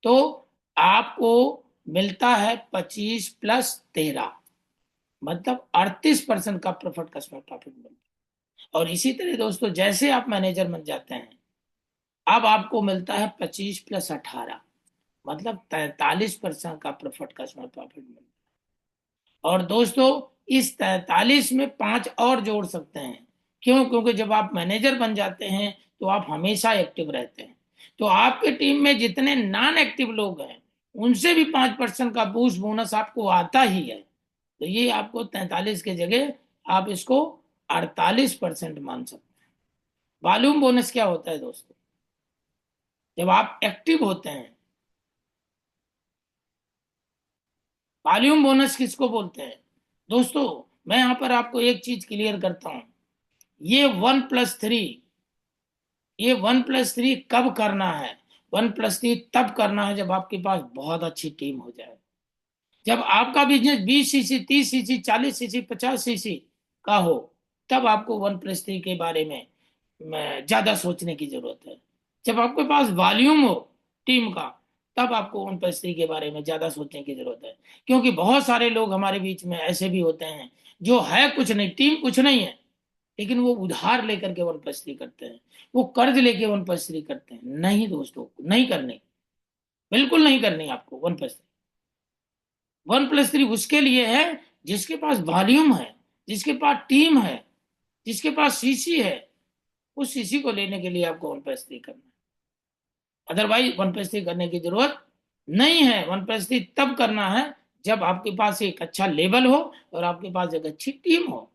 तो आपको मिलता है 25 + 13, मतलब 38% का प्रॉफिट कस्टमर प्रॉफिट मिलता है। और इसी तरह दोस्तों, जैसे आप मैनेजर बन जाते हैं, अब आपको मिलता है 25 + 18, मतलब 43% का प्रॉफिट कस्टमर प्रॉफिट मिलता है। और दोस्तों, इस 43 में 5 और जोड़ सकते हैं। क्यों? क्योंकि जब आप मैनेजर बन जाते हैं तो आप हमेशा एक्टिव रहते हैं। तो आपके टीम में जितने नॉन एक्टिव लोग हैं, उनसे भी 5% का बूस्ट बोनस आपको आता ही है। तो ये आपको 43 के जगह आप इसको 48% मान सकते हैं। वॉल्यूम बोनस क्या होता है दोस्तों? जब आप एक्टिव होते हैं, वॉल्यूम बोनस किसको बोलते हैं दोस्तों? मैं यहां पर आपको एक चीज क्लियर करता हूं। ये 1+3, ये 1+3 कब करना है? 1+3 तब करना है जब आपके पास बहुत अच्छी टीम हो जाए। जब आपका business 20 CC 30 CC 40 CC 50 CC का हो, तब आपको 1+3 के बारे में ज्यादा सोचने की जरूरत है। जब आपके पास वॉल्यूम हो टीम का, तब आपको 1+3 के बारे में ज्यादा सोचने की जरूरत है। क्योंकि बहुत सारे लोग हमारे बीच में ऐसे भी होते हैं, जो है कुछ नहीं, टीम कुछ नहीं है, लेकिन वो उधार लेकर के 1+3 करते हैं, वो कर्ज लेके 1+3 करते हैं। नहीं दोस्तों, नहीं करनी, बिल्कुल नहीं करनी आपको 1+3। 1+3 उसके लिए है जिसके पास वॉल्यूम है, जिसके पास टीम है, जिसके पास सीसी है। उस सीसी को लेने के लिए आपको 1+3 करना है। अदरवाइज 1+3 करने की जरूरत नहीं है। 1+3 तब करना है जब आपके पास एक अच्छा लेवल हो और आपके पास एक अच्छी टीम हो।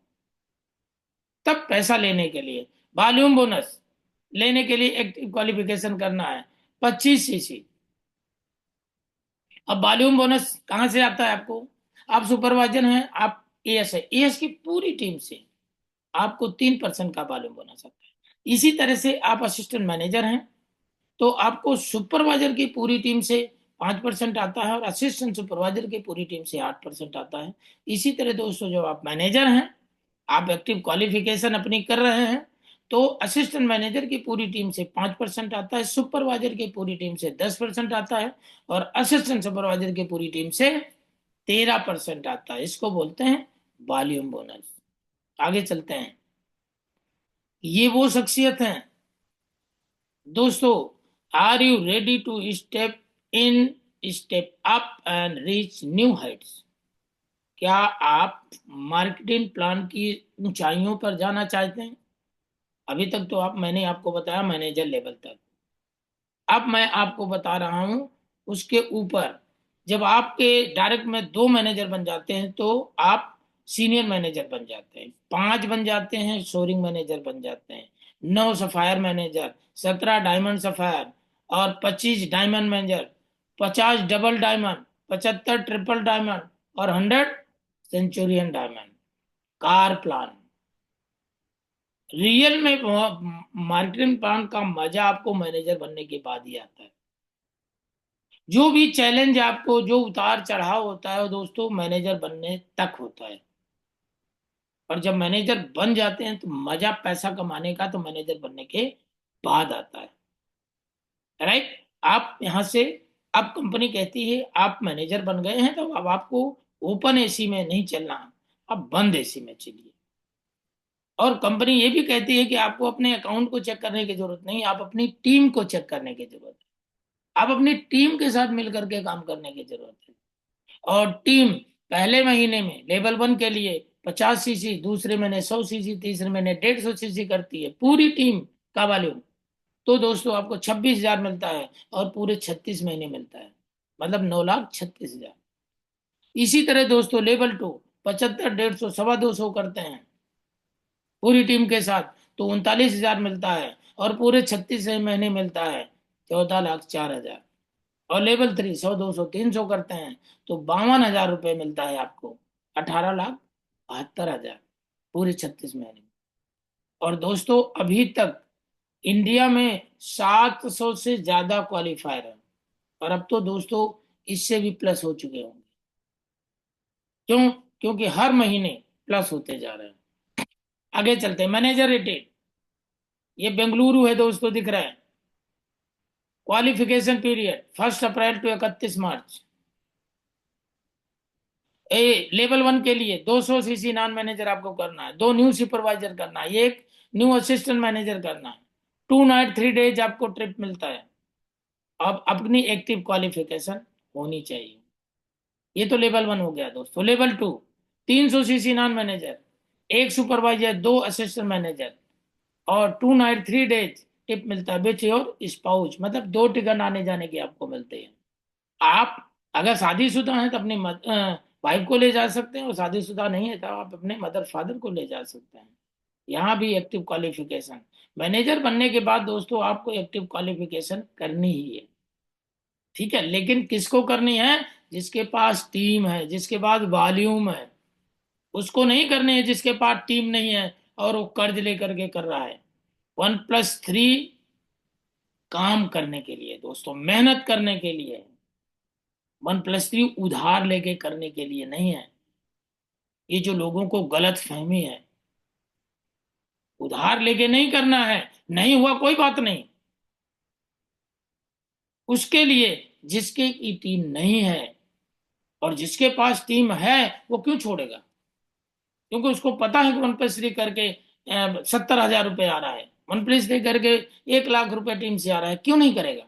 तब पैसा लेने के लिए, वॉल्यूम बोनस लेने के लिए एक्टिव क्वालिफिकेशन करना है 25 सीसी। अब वॉल्यूम बोनस कहां से आता है आपको? आप सुपरवाइजर हैं, आप एएस है, एएस की पूरी टीम से आपको 3% का वॉल्यूम बोनस आता है। इसी तरह से आप असिस्टेंट मैनेजर हैं, तो आपको सुपरवाइजर की पूरी टीम से 5% आता है, और असिस्टेंट सुपरवाइजर की पूरी टीम से 8% आता है। इसी तरह दोस्तों, जब आप मैनेजर हैं, आप एक्टिव क्वालिफिकेशन अपनी कर रहे हैं, तो असिस्टेंट मैनेजर की पूरी टीम से 5% आता है, सुपरवाइजर की पूरी टीम से 10% आता है, और असिस्टेंट सुपरवाइजर की पूरी टीम से 13% आता है। इसको बोलते हैं वॉल्यूम बोनस। आगे चलते हैं। ये वो शख्सियत हैं दोस्तों, are you ready to step in, step up and reach new heights? क्या आप मार्केटिंग प्लान की ऊंचाइयों पर जाना चाहते हैं? अभी तक तो मैंने आपको बताया मैनेजर लेवल तक। अब मैं आपको बता रहा हूं उसके ऊपर। जब आपके डायरेक्ट में 2 मैनेजर बन जाते हैं, तो आप सीनियर मैनेजर बन जाते हैं, 5 बन जाते हैं शोरिंग मैनेजर बन जाते हैं, 9 सफायर मैनेजर, 17 डायमंड सफायर, और 25 diamond manager, 50 double diamond, 75 triple diamond, और 100 Centurion diamond. Car plan, real में मार्केटिंग प्लान का मजा आपको मैनेजर बनने के बाद ही आता है। जो भी चैलेंज आपको, जो उतार चढ़ाव होता है, वो दोस्तों मैनेजर बनने तक होता है। और जब मैनेजर बन जाते हैं, तो मजा पैसा कमाने का तो मैनेजर बनने के बाद आता है। राइट? आप यहां से, अब कंपनी कहती है आप मैनेजर बन गए हैं, तो अब आपको ओपन एसी में नहीं चलना, अब बंद एसी में चलिए। और कंपनी ये भी कहती है कि आपको अपने अकाउंट को चेक करने की जरूरत नहीं, आप अपनी टीम को चेक करने की जरूरत है। आप अपनी टीम के साथ मिलकर के काम करने की जरूरत है। और टीम पहले महीने में लेवल 1 के लिए 50 सीसी, दूसरे महीने 100 सीसी, तीसरे महीने 150 सीसी करती है पूरी टीम का वॉल्यूम, तो दोस्तों आपको 26,000 मिलता है, और पूरे 36 महीने मिलता है, मतलब 9,36,000। इसी तरह दोस्तों, लेवल 2 75, 150, 225 करते हैं पूरी टीम के साथ, तो 39,000 मिलता है, और पूरे 36 महीने मिलता है 14,04,000। और लेवल 3 100, 200, 300 करते हैं, तो 52,000 रुपये मिलता है आपको, 18,72,000। पूरे 36 महीने। और दोस्तों अभी तक इंडिया में 700 से ज्यादा क्वालिफायर है, और अब तो दोस्तों इससे भी प्लस हो चुके होंगे। क्यों? क्योंकि हर महीने प्लस होते जा रहे हैं। आगे चलते हैं, मैनेजर रेटेड। ये बेंगलुरु है दोस्तों, दिख रहा है। Qualification period 1 April to 31 March. Level 1 के लिए 200 सीसी नॉन मैनेजर आपको करना है, 2 न्यू सुपरवाइजर करना है, एक न्यू असिस्टेंट मैनेजर करना है, 2 नाइट 3 डेज आपको ट्रिप मिलता है। अब अपनी एक्टिव क्वालिफिकेशन होनी चाहिए। ये तो लेवल 1 हो गया दोस्तों। लेवल 2, 300 सीसी नॉन मैनेजर, एक सुपरवाइजर, 2 असिस्टेंट मैनेजर, और 2 नाइट 3 डेज टिप मिलता है विथ योर स्पाउस, मतलब 2 टिकट आने जाने के आपको मिलते हैं। आप अगर शादीशुदा हैं तो अपनी वाइफ को ले जा सकते हैं, और शादीशुदा नहीं है तो आप अपने मदर फादर को ले जा सकते हैं। यहाँ भी एक्टिव क्वालिफिकेशन। मैनेजर बनने के बाद दोस्तों आपको एक्टिव क्वालिफिकेशन करनी ही है, ठीक है। लेकिन किसको करनी है? जिसके पास टीम है, जिसके पास वॉल्यूम है। उसको नहीं करनी है जिसके पास टीम नहीं है और वो कर्ज लेकर के कर रहा है। 1+3 काम करने के लिए दोस्तों, मेहनत करने के लिए। 1+3 उधार लेके करने के लिए नहीं है। ये जो लोगों को गलत फहमी है, उधार लेके नहीं करना है। नहीं हुआ कोई बात नहीं, उसके लिए जिसके की टीम नहीं है, और जिसके पास टीम है वो क्यों छोड़ेगा? क्योंकि उसको पता है कि 1+3 करके 70,000 रुपये आ रहा है, 1+3 करके 1 लाख रुपए टीम से आ रहा है, क्यों नहीं करेगा?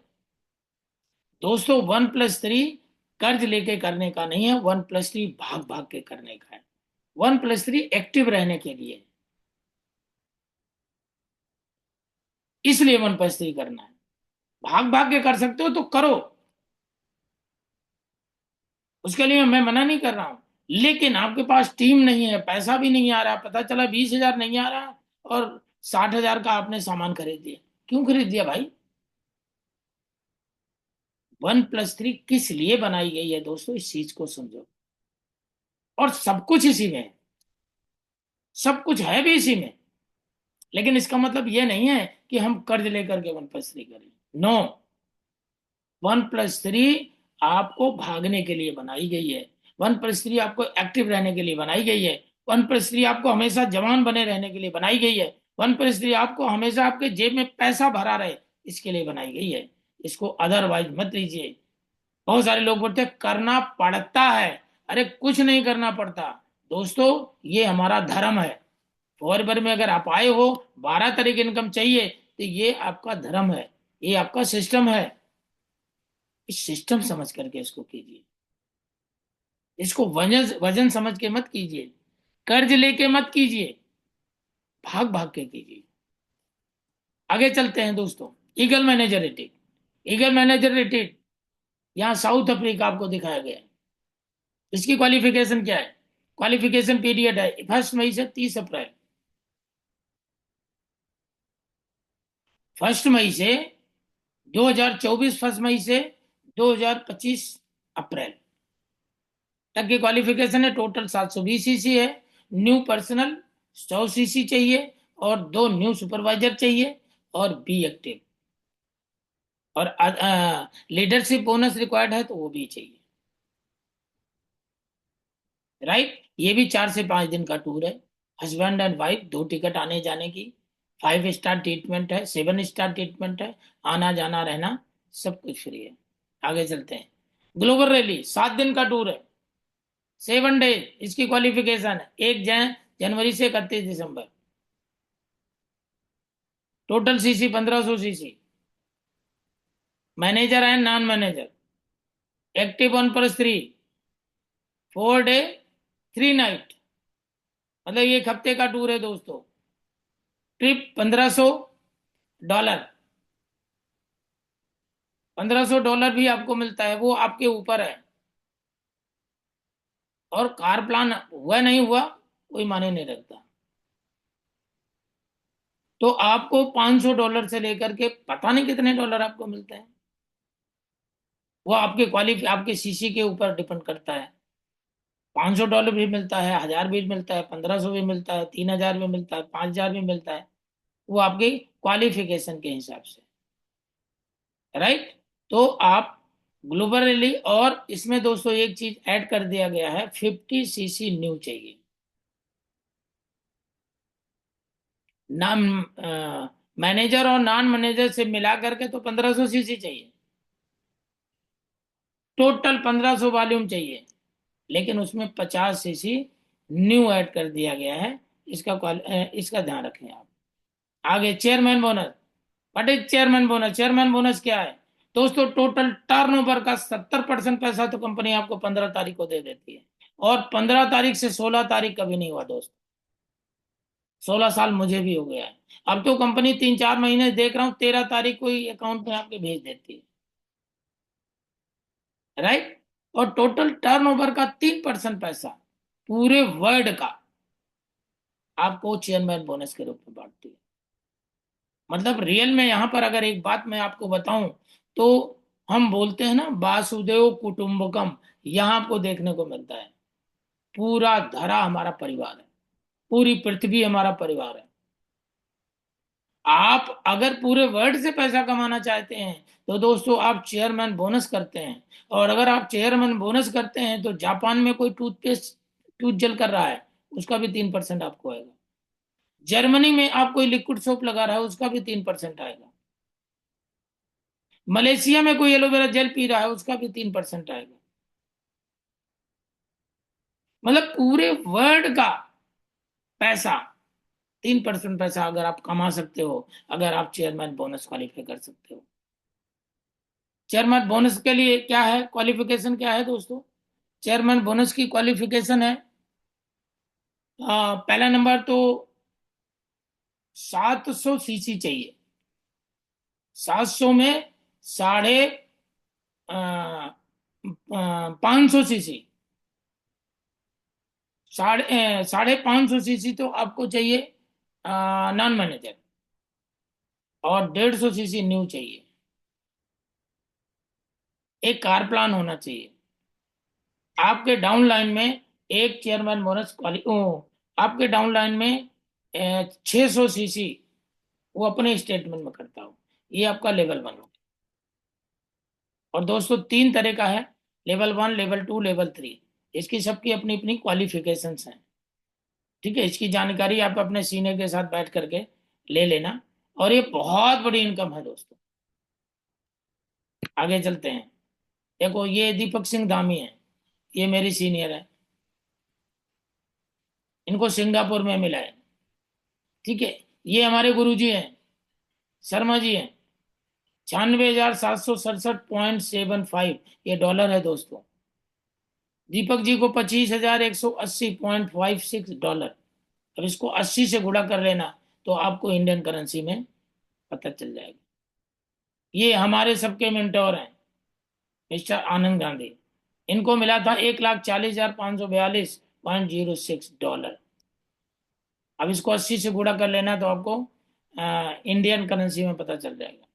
दोस्तों 1+3 कर्ज लेके करने का नहीं है, 1+3 भाग भाग के करने का है। 1+3 एक्टिव रहने के लिए, इसलिए 1+3 करना है। भाग भाग के कर सकते हो तो करो, उसके लिए मैं मना नहीं कर रहा हूं। लेकिन आपके पास टीम नहीं है, पैसा भी नहीं आ रहा, पता चला 20,000 नहीं आ रहा, और 60,000 का आपने सामान खरीद दिया। क्यों खरीद दिया भाई? 1+3 किस लिए बनाई गई है दोस्तों, इस चीज को समझो। और सब कुछ इसी में है, सब कुछ है भी इसी में। लेकिन इसका मतलब ये नहीं है कि हम कर्ज लेकर के 1+3 करें। नो, 1+3 आपको भागने के लिए बनाई गई है। 1+3 आपको एक्टिव रहने के लिए बनाई गई है। 1+3 आपको हमेशा जवान बने रहने के लिए बनाई गई है। 1+3 आपको हमेशा आपके जेब में पैसा भरा रहे, इसके लिए बनाई गई है। इसको अदरवाइज मत लीजिए। बहुत सारे लोग बोलते हैं करना पड़ता है। अरे कुछ नहीं करना पड़ता दोस्तों, ये हमारा धर्म है। फॉरवर में अगर आप आए हो, 12 तरह की इनकम चाहिए, तो ये आपका धर्म है, ये आपका सिस्टम है। इस सिस्टम समझ करके इसको कीजिए। इसको वजन वजन समझ के मत कीजिए, कर्ज लेके मत कीजिए, भाग भाग के कीजिए। आगे चलते हैं दोस्तों। Eagle manager rated. Eagle manager rated यहाँ साउथ अफ्रीका आपको दिखाया गया है। इसकी क्वालिफिकेशन क्या है? क्वालिफिकेशन पीरियड है 1 मई से 30 अप्रैल। 1 मई से 2024, 1 मई से 2025 अप्रैल तक की क्वालिफिकेशन है। टोटल 720 सीसी है। न्यू पर्सनल 100 सीसी चाहिए, और 2 न्यू सुपरवाइजर चाहिए, और बी एक्टिव। और लीडरशिप बोनस रिक्वायर्ड है तो वो भी चाहिए। राइट, ये भी 4 से 5 दिन का टूर है। हस्बैंड एंड वाइफ 2 टिकट आने जाने की। 5 स्टार ट्रीटमेंट है, 7 स्टार ट्रीटमेंट है, आना जाना रहना सब कुछ फ्री है। आगे चलते हैं। ग्लोबल रैली 7 दिन का टूर है, 7 डेज। इसकी क्वालिफिकेशन है 1 जनवरी से 31 दिसंबर। Total CC 1500 CC. Manager and non manager. Active 1+3। 4 day 3 night, मतलब ये 1 हफ्ते का टूर है दोस्तों। ट्रिप $1,500। $1,500 भी आपको मिलता है, वो आपके ऊपर है। और कार प्लान हुआ नहीं हुआ कोई माने नहीं रखता। तो आपको $500 से लेकर के पता नहीं कितने डॉलर आपको मिलते हैं। वो आपके क्वालिफी आपके सीसी के ऊपर डिपेंड करता है। $500 भी मिलता है, 1000 भी मिलता है, 1500 भी मिलता है, 3000 भी मिलता है, 5000 भी मिलता है। वो आपकी क्वालिफिकेशन के हिसाब से, राइट। तो आप ग्लोबली, और इसमें दोस्तों एक चीज ऐड कर दिया गया है, 50 सीसी न्यू चाहिए। नाम मैनेजर और नॉन मैनेजर से मिला करके तो 1500 सीसी चाहिए, टोटल 1500 वॉल्यूम चाहिए। लेकिन उसमें 50 सीसी न्यू ऐड कर दिया गया है। इसका ध्यान रखें आप। आगे chairman bonus. What is chairman bonus? Chairman bonus क्या है दोस्तों? टोटल टर्नओवर का 70% पैसा तो कंपनी आपको 15 तारीख को दे देती है, और 15 तारीख से 16 तारीख कभी नहीं हुआ दोस्त। 16 साल मुझे भी हो गया है। अब तो कंपनी 3-4 महीने देख रहा हूँ, 13 तारीख को ही अकाउंट में आपके भेज देती है, राइट। और टोटल टर्नओवर का 3% पैसा पूरे वर्ल्ड का आपको चेयरमैन बोनस के रूप में बांटती है। मतलब रियल में यहाँ पर अगर एक बात मैं आपको बताऊं, तो हम बोलते हैं ना, वासुदेव कुटुंबकम, यहाँ आपको देखने को मिलता है। पूरा धरा हमारा परिवार है, पूरी पृथ्वी हमारा परिवार है। आप अगर पूरे वर्ल्ड से पैसा कमाना चाहते हैं तो दोस्तों आप चेयरमैन बोनस करते हैं। और अगर आप चेयरमैन बोनस करते हैं तो जापान में कोई टूथपेस्ट टूथ जल कर रहा है, उसका भी 3% आपको आएगा। जर्मनी में आप कोई लिक्विड सोप लगा रहा है, उसका भी 3% आएगा। मलेशिया में कोई एलोवेरा जेल पी रहा है, उसका भी 3% आएगा। मतलब पूरे वर्ल्ड का पैसा, 3% पैसा अगर आप कमा सकते हो, अगर आप चेयरमैन बोनस क्वालिफाई कर सकते हो। चेयरमैन बोनस के लिए क्या है, क्वालिफिकेशन क्या है दोस्तों? चेयरमैन बोनस की क्वालिफिकेशन है, पहला नंबर तो 700 सीसी चाहिए। 700 में साढ़े 500 सीसी, 550 सीसी तो आपको चाहिए नॉन मैनेजर, और 150 सीसी न्यू चाहिए। एक कार प्लान होना चाहिए आपके डाउन लाइन में। एक चेयरमैन बोनस क्वाली ओ, आपके डाउन लाइन में 600 सीसी वो अपने स्टेटमेंट में करता हो। ये आपका लेवल 1 हो। और दोस्तों 3 तरह का है, लेवल 1, लेवल 2, लेवल 3। इसकी सबकी अपनी अपनी क्वालिफिकेशंस हैं। ठीक है, इसकी जानकारी आप अपने सीनियर के साथ बैठ करके ले लेना। और ये बहुत बड़ी इनकम है दोस्तों। आगे चलते हैं। देखो ये दीपक सिंह धामी है, ये मेरी सीनियर है। इनको सिंगापुर में मिला है। ठीक है, ये हमारे गुरुजी हैं, शर्मा जी हैं। 96,767.75 ये डॉलर है दोस्तों। दीपक जी को 25,180.56 डॉलर। अब इसको 80 से गुणा कर लेना तो आपको इंडियन करेंसी में पता चल जाएगा। ये हमारे सबके मेंटोर हैं, मिस्टर आनंद गांधी। इनको मिला था 1,40,542.06 डॉलर। अब इसको 80 से गुणा कर लेना तो आपको इंडियन करेंसी में पता चल जाएगा।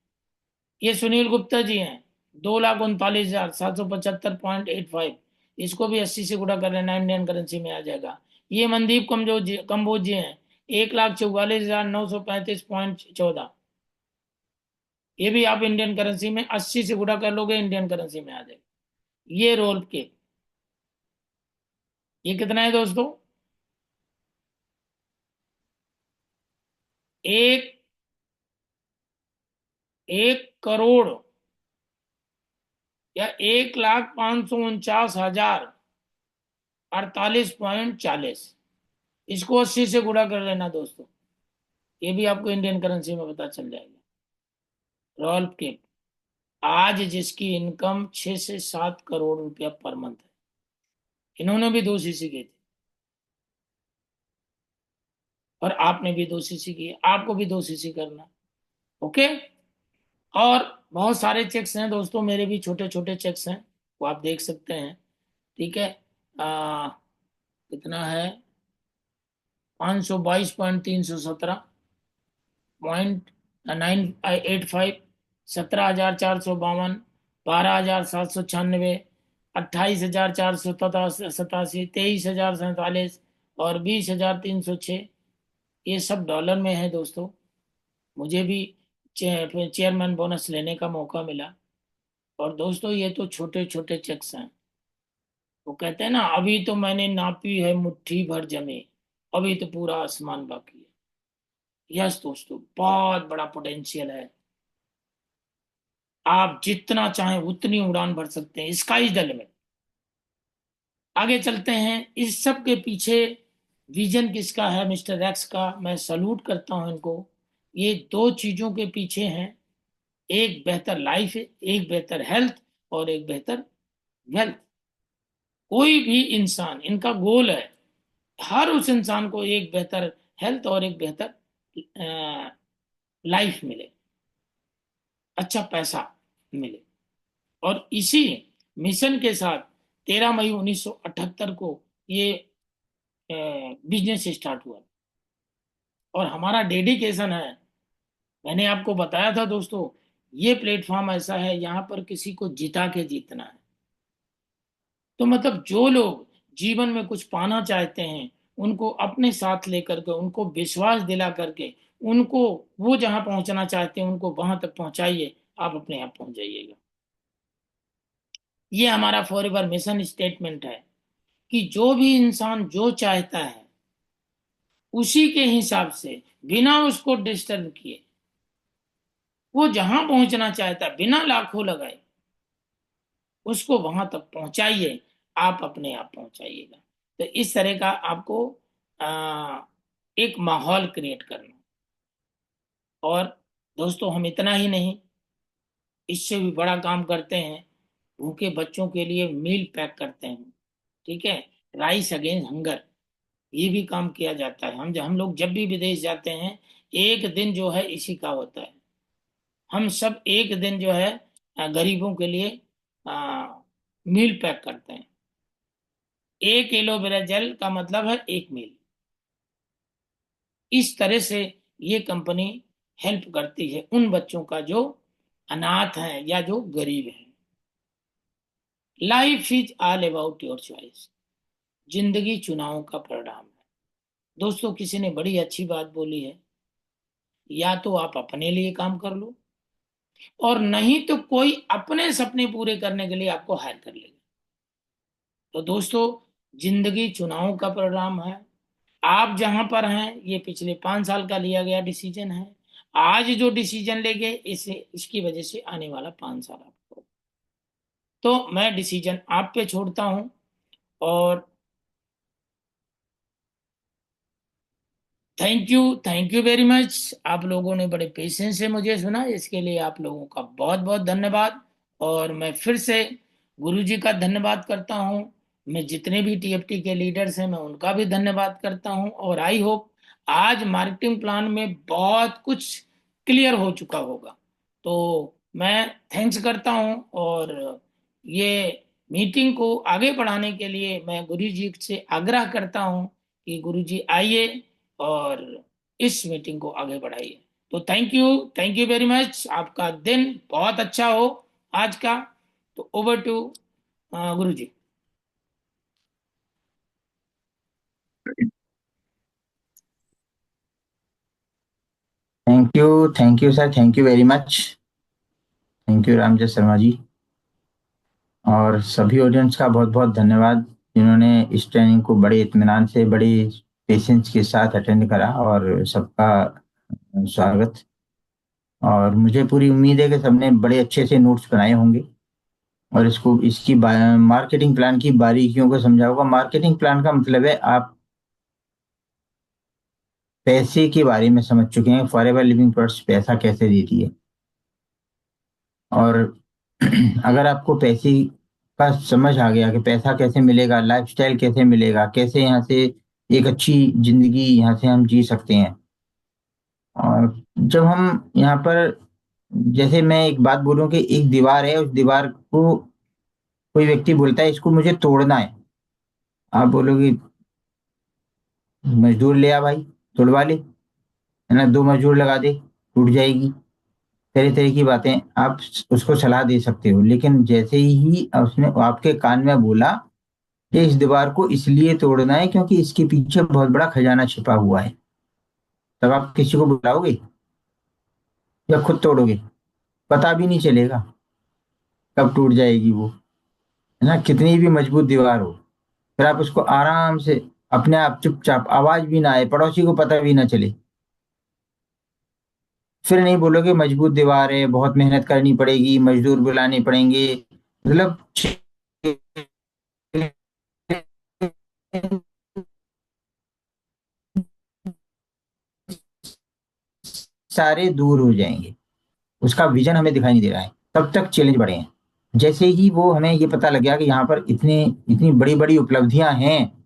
ये सुनील गुप्ता जी हैं, 2,39,775.85। इसको भी 80 से गुणा कर लेना, इंडियन करेंसी में आ जाएगा। ये मनदीप कंबोज जी हैं, 1,44,935.14। ये भी आप इंडियन करेंसी में 80 से गुणा कर लोगे, इंडियन करेंसी में आ जाएगा। ये रोल के, ये कितना है दोस्तों? एक 1 करोड़ या 1,59,50,048.40। इसको 80 से गुणा कर लेना दोस्तों, ये भी आपको इंडियन करेंसी में पता चल जाएगा। रॉल्फ के, आज जिसकी इनकम 6 से 7 करोड़ रुपया पर मंथ है। इन्होंने भी 2 सीसी की थी, और आपने भी 2 सीसी की है, आपको भी 2 सीसी करना। ओके। और बहुत सारे चेक्स हैं दोस्तों, मेरे भी छोटे छोटे चेक्स हैं, वो आप देख सकते हैं। ठीक है, आ, कितना है? 522.317.985, 17,452, 12,796, 28,487, 23,047 और 20,306। ये सब डॉलर में है दोस्तों। मुझे भी चेयरमैन बोनस लेने का मौका मिला। और दोस्तों ये तो छोटे छोटे चेक्स हैं। वो कहते हैं ना, अभी तो मैंने नापी है मुट्ठी भर जमे, अभी तो पूरा आसमान बाकी है। यस दोस्तों, बहुत बड़ा पोटेंशियल है। आप जितना चाहें उतनी उड़ान भर सकते हैं, स्काई इज द लिमिट। आगे चलते हैं। इस सब के पीछे विजन किसका है? मिस्टर एक्स का। मैं सलूट करता हूं इनको। ये दो चीजों के पीछे हैं, एक बेहतर लाइफ, एक बेहतर हेल्थ, और एक बेहतर वेल्थ। कोई भी इंसान, इनका गोल है हर उस इंसान को एक बेहतर हेल्थ और एक बेहतर लाइफ मिले, अच्छा पैसा मिले। और इसी मिशन के साथ 13 मई 1978 को ये बिजनेस स्टार्ट हुआ। और हमारा डेडिकेशन है, मैंने आपको बताया था दोस्तों, ये प्लेटफॉर्म ऐसा है यहाँ पर किसी को जिता के जीतना है। तो मतलब जो लोग जीवन में कुछ पाना चाहते हैं, उनको अपने साथ लेकर के, उनको विश्वास दिला करके, उनको वो जहां पहुंचना चाहते हैं उनको वहां तक पहुंचाइए। आप अपने आप पहुंच जाइएगा। ये हमारा फॉरएवर मिशन स्टेटमेंट है कि जो भी इंसान जो चाहता है उसी के हिसाब से, बिना उसको डिस्टर्ब किए, वो जहां पहुंचना चाहता है बिना लाखों लगाए, उसको वहां तक पहुंचाइए। आप अपने आप पहुंचाइएगा। तो इस तरह का आपको आ, एक माहौल क्रिएट करना। और दोस्तों हम इतना ही नहीं, इससे भी बड़ा काम करते हैं। भूखे बच्चों के लिए मील पैक करते हैं। ठीक है। राइस अगेंस्ट हंगर, ये भी काम किया जाता है। हम लोग जब भी विदेश जाते हैं, एक दिन जो है इसी का होता है। हम सब एक दिन जो है गरीबों के लिए मील पैक करते हैं। एक एलोवेरा जेल का मतलब है एक मील। इस तरह से ये कंपनी हेल्प करती है उन बच्चों का जो अनाथ हैं या जो गरीब हैं। Life is all about your choice. जिंदगी चुनावों का परिणाम है। दोस्तों किसी ने बड़ी अच्छी बात बोली है, या तो आप अपने लिए काम कर लो, और नहीं तो कोई अपने सपने पूरे करने के लिए आपको हायर कर लेगा। तो दोस्तों, जिंदगी चुनावों का परिणाम है। आप जहां पर हैं, ये पिछले 5 साल का लिया गया डिसीजन है। आज जो डिसीजन लेंगे, इसे इसकी वजह से आने वाला 5 साल आपको। तो मैं डिसीजन आप पे छोड़ता हूं। और थैंक यू वेरी मच। आप लोगों ने बड़े पेशेंस से मुझे सुना, इसके लिए आप लोगों का बहुत बहुत धन्यवाद। और मैं फिर से गुरुजी का धन्यवाद करता हूं। मैं जितने भी टीएफटी के लीडर्स हैं, मैं उनका भी धन्यवाद करता हूं। और आई होप आज मार्केटिंग प्लान में बहुत कुछ क्लियर हो चुका होगा। तो मैं थैंक्स करता हूं। और ये मीटिंग को आगे बढ़ाने के लिए मैं गुरुजी से आग्रह करता हूं कि गुरुजी आइए और इस मीटिंग को आगे बढ़ाइए। तो थैंक यू वेरी मच। आपका दिन बहुत अच्छा हो आज का। तो over to Guru ji. Thank you sir, thank you very much. Thank you Ramjay Sharma ji. और सभी ऑडियंस का बहुत बहुत धन्यवाद, जिन्होंने इस ट्रेनिंग को बड़े इत्मीनान से, बड़े पेशेंस के साथ अटेंड करा। और सबका स्वागत। और मुझे पूरी उम्मीद है कि सबने बड़े अच्छे से नोट्स बनाए होंगे और इसकी मार्केटिंग प्लान की बारीकियों को समझा होगा। मार्केटिंग प्लान का मतलब है आप पैसे के बारे में समझ चुके हैं, फॉरएवर लिविंग प्रोडक्ट्स पैसा कैसे देती है। और अगर आपको पैसे का समझ आ गया कि पैसा कैसे मिलेगा, लाइफस्टाइल कैसे मिलेगा, कैसे यहाँ से एक अच्छी जिंदगी यहाँ से हम जी सकते हैं। और जब हम यहाँ पर, जैसे मैं एक बात बोलूं कि एक दीवार है, उस दीवार को कोई व्यक्ति बोलता है इसको मुझे तोड़ना है। आप बोलोगे मजदूर ले आ भाई, तोड़वा ले, है ना, 2 मजदूर लगा दे, टूट जाएगी। तरह तरह की बातें आप उसको सलाह दे सकते हो, लेकिन जैसे ही उसने आपके कान में बोला कि इस दीवार को इसलिए तोड़ना है क्योंकि इसके पीछे बहुत बड़ा खजाना छिपा हुआ है, तब आप किसी को बुलाओगे या खुद तोड़ोगे? पता भी नहीं चलेगा कब टूट जाएगी वो, है ना, कितनी भी मजबूत दीवार हो। फिर आप उसको आराम से अपने आप चुपचाप, आवाज भी ना आए, पड़ोसी को पता भी ना चले, फिर नहीं बोलोगे मजबूत दीवार है, बहुत मेहनत करनी पड़ेगी, मजदूर बुलाने पड़ेंगे, मतलब सारे दूर हो जाएंगे, उसका विजन हमें दिखाई नहीं दे रहा है, तब तक चैलेंज बढ़े हैं। जैसे ही वो हमें ये पता लग गया कि यहाँ पर इतने इतनी बड़ी बड़ी उपलब्धियां हैं,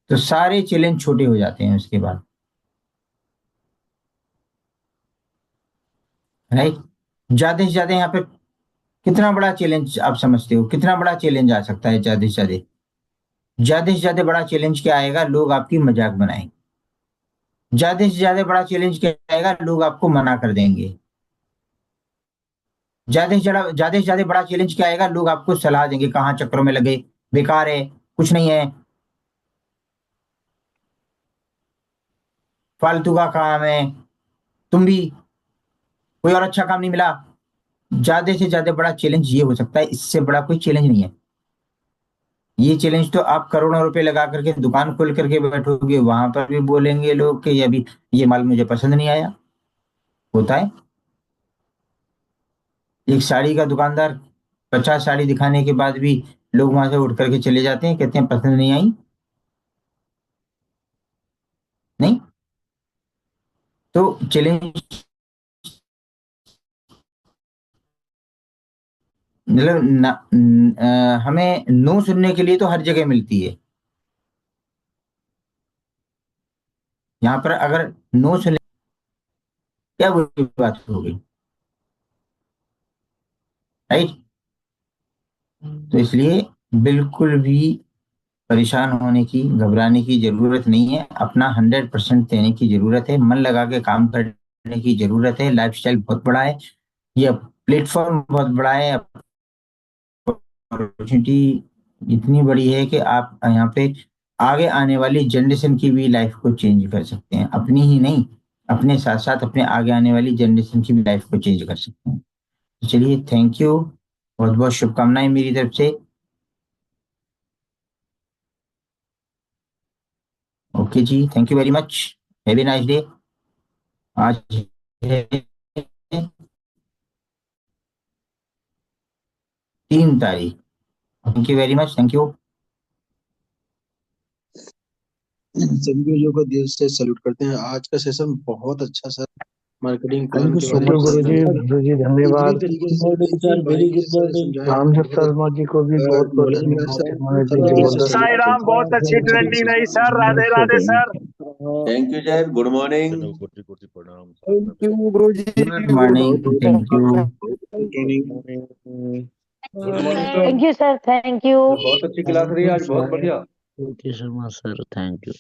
तो सारे चैलेंज छोटे हो जाते हैं उसके बाद, राइट। ज्यादा से ज्यादा यहाँ पे कितना बड़ा चैलेंज आप समझते हो, कितना बड़ा चैलेंज आ सकता है? ज्यादा से ज्यादा, ज्यादा से ज्यादा बड़ा चैलेंज क्या आएगा? लोग आपकी मजाक बनाएंगे। ज्यादा से ज्यादा बड़ा चैलेंज क्या आएगा? लोग आपको मना कर देंगे। ज्यादा से ज्यादा बड़ा चैलेंज क्या आएगा? लोग आपको सलाह देंगे, कहाँ चक्करों में लगे, बेकार है, कुछ नहीं है, फालतू का काम है, तुम भी, कोई और अच्छा काम नहीं मिला। ज्यादा से ज्यादा बड़ा चैलेंज ये हो सकता है, इससे बड़ा कोई चैलेंज नहीं है। ये चैलेंज तो आप करोड़ों रुपए लगा करके दुकान खोल करके बैठोगे, वहां पर भी बोलेंगे लोग कि अभी ये माल मुझे पसंद नहीं आया। होता है, एक साड़ी का दुकानदार 50 साड़ी दिखाने के बाद भी लोग वहां से उठ करके चले जाते हैं, कहते हैं पसंद नहीं आई। नहीं, तो चैलेंज, मतलब हमें नो सुनने के लिए तो हर जगह मिलती है। यहाँ पर अगर नो सुने, क्या बुरी बात हो गई, राइट। तो इसलिए बिल्कुल भी परेशान होने की, घबराने की जरूरत नहीं है, अपना 100% देने की जरूरत है, मन लगा के काम करने की जरूरत है। लाइफस्टाइल बहुत बड़ा है, ये प्लेटफॉर्म बहुत बड़ा है, अपॉर्चुनिटी इतनी बड़ी है कि आप यहाँ पे आगे आने वाली जनरेशन की भी लाइफ को चेंज कर सकते हैं, अपनी ही नहीं, अपने साथ साथ अपने आगे आने वाली जनरेशन की भी लाइफ को चेंज कर सकते हैं। तो चलिए, थैंक यू, बहुत बहुत शुभकामनाएं मेरी तरफ से। Okay ji, thank you very much, have a nice day. आज है 3 तारीख। Thank you very much, thank you. सभी गुरुजियों को दिल से सैल्यूट करते हैं। आज का सेशन बहुत अच्छा sir, marketing thank plan you के सो बारे में मच सर ने गुरु जी, इतनी धन्यवाद। तरीके गुड से, मॉर्निंग इतनी सर, वेरी बारीकी गुड से मॉर्निंग। समझाया कि रामजप बहुत शर्मा जी को भी बहुत बहुत नॉलेज मिला धन्यवाद। सर। हमारे सर दिल को से दिल से बहुत सैल्यूट साई राम, करते बहुत अच्छी हैं सभी ट्रेंडिंग से। रही sir. Radhe Radhe sir. Thank you sir, good morning. कोटि कोटि प्रणाम सर। थैंक यू गुरु जी, good morning, thank you. Training good morning thank you sir, thank you. Sir, बहुत अच्छी क्लास रही आज, बहुत बढ़िया। Thank you Sharma sir, thank you.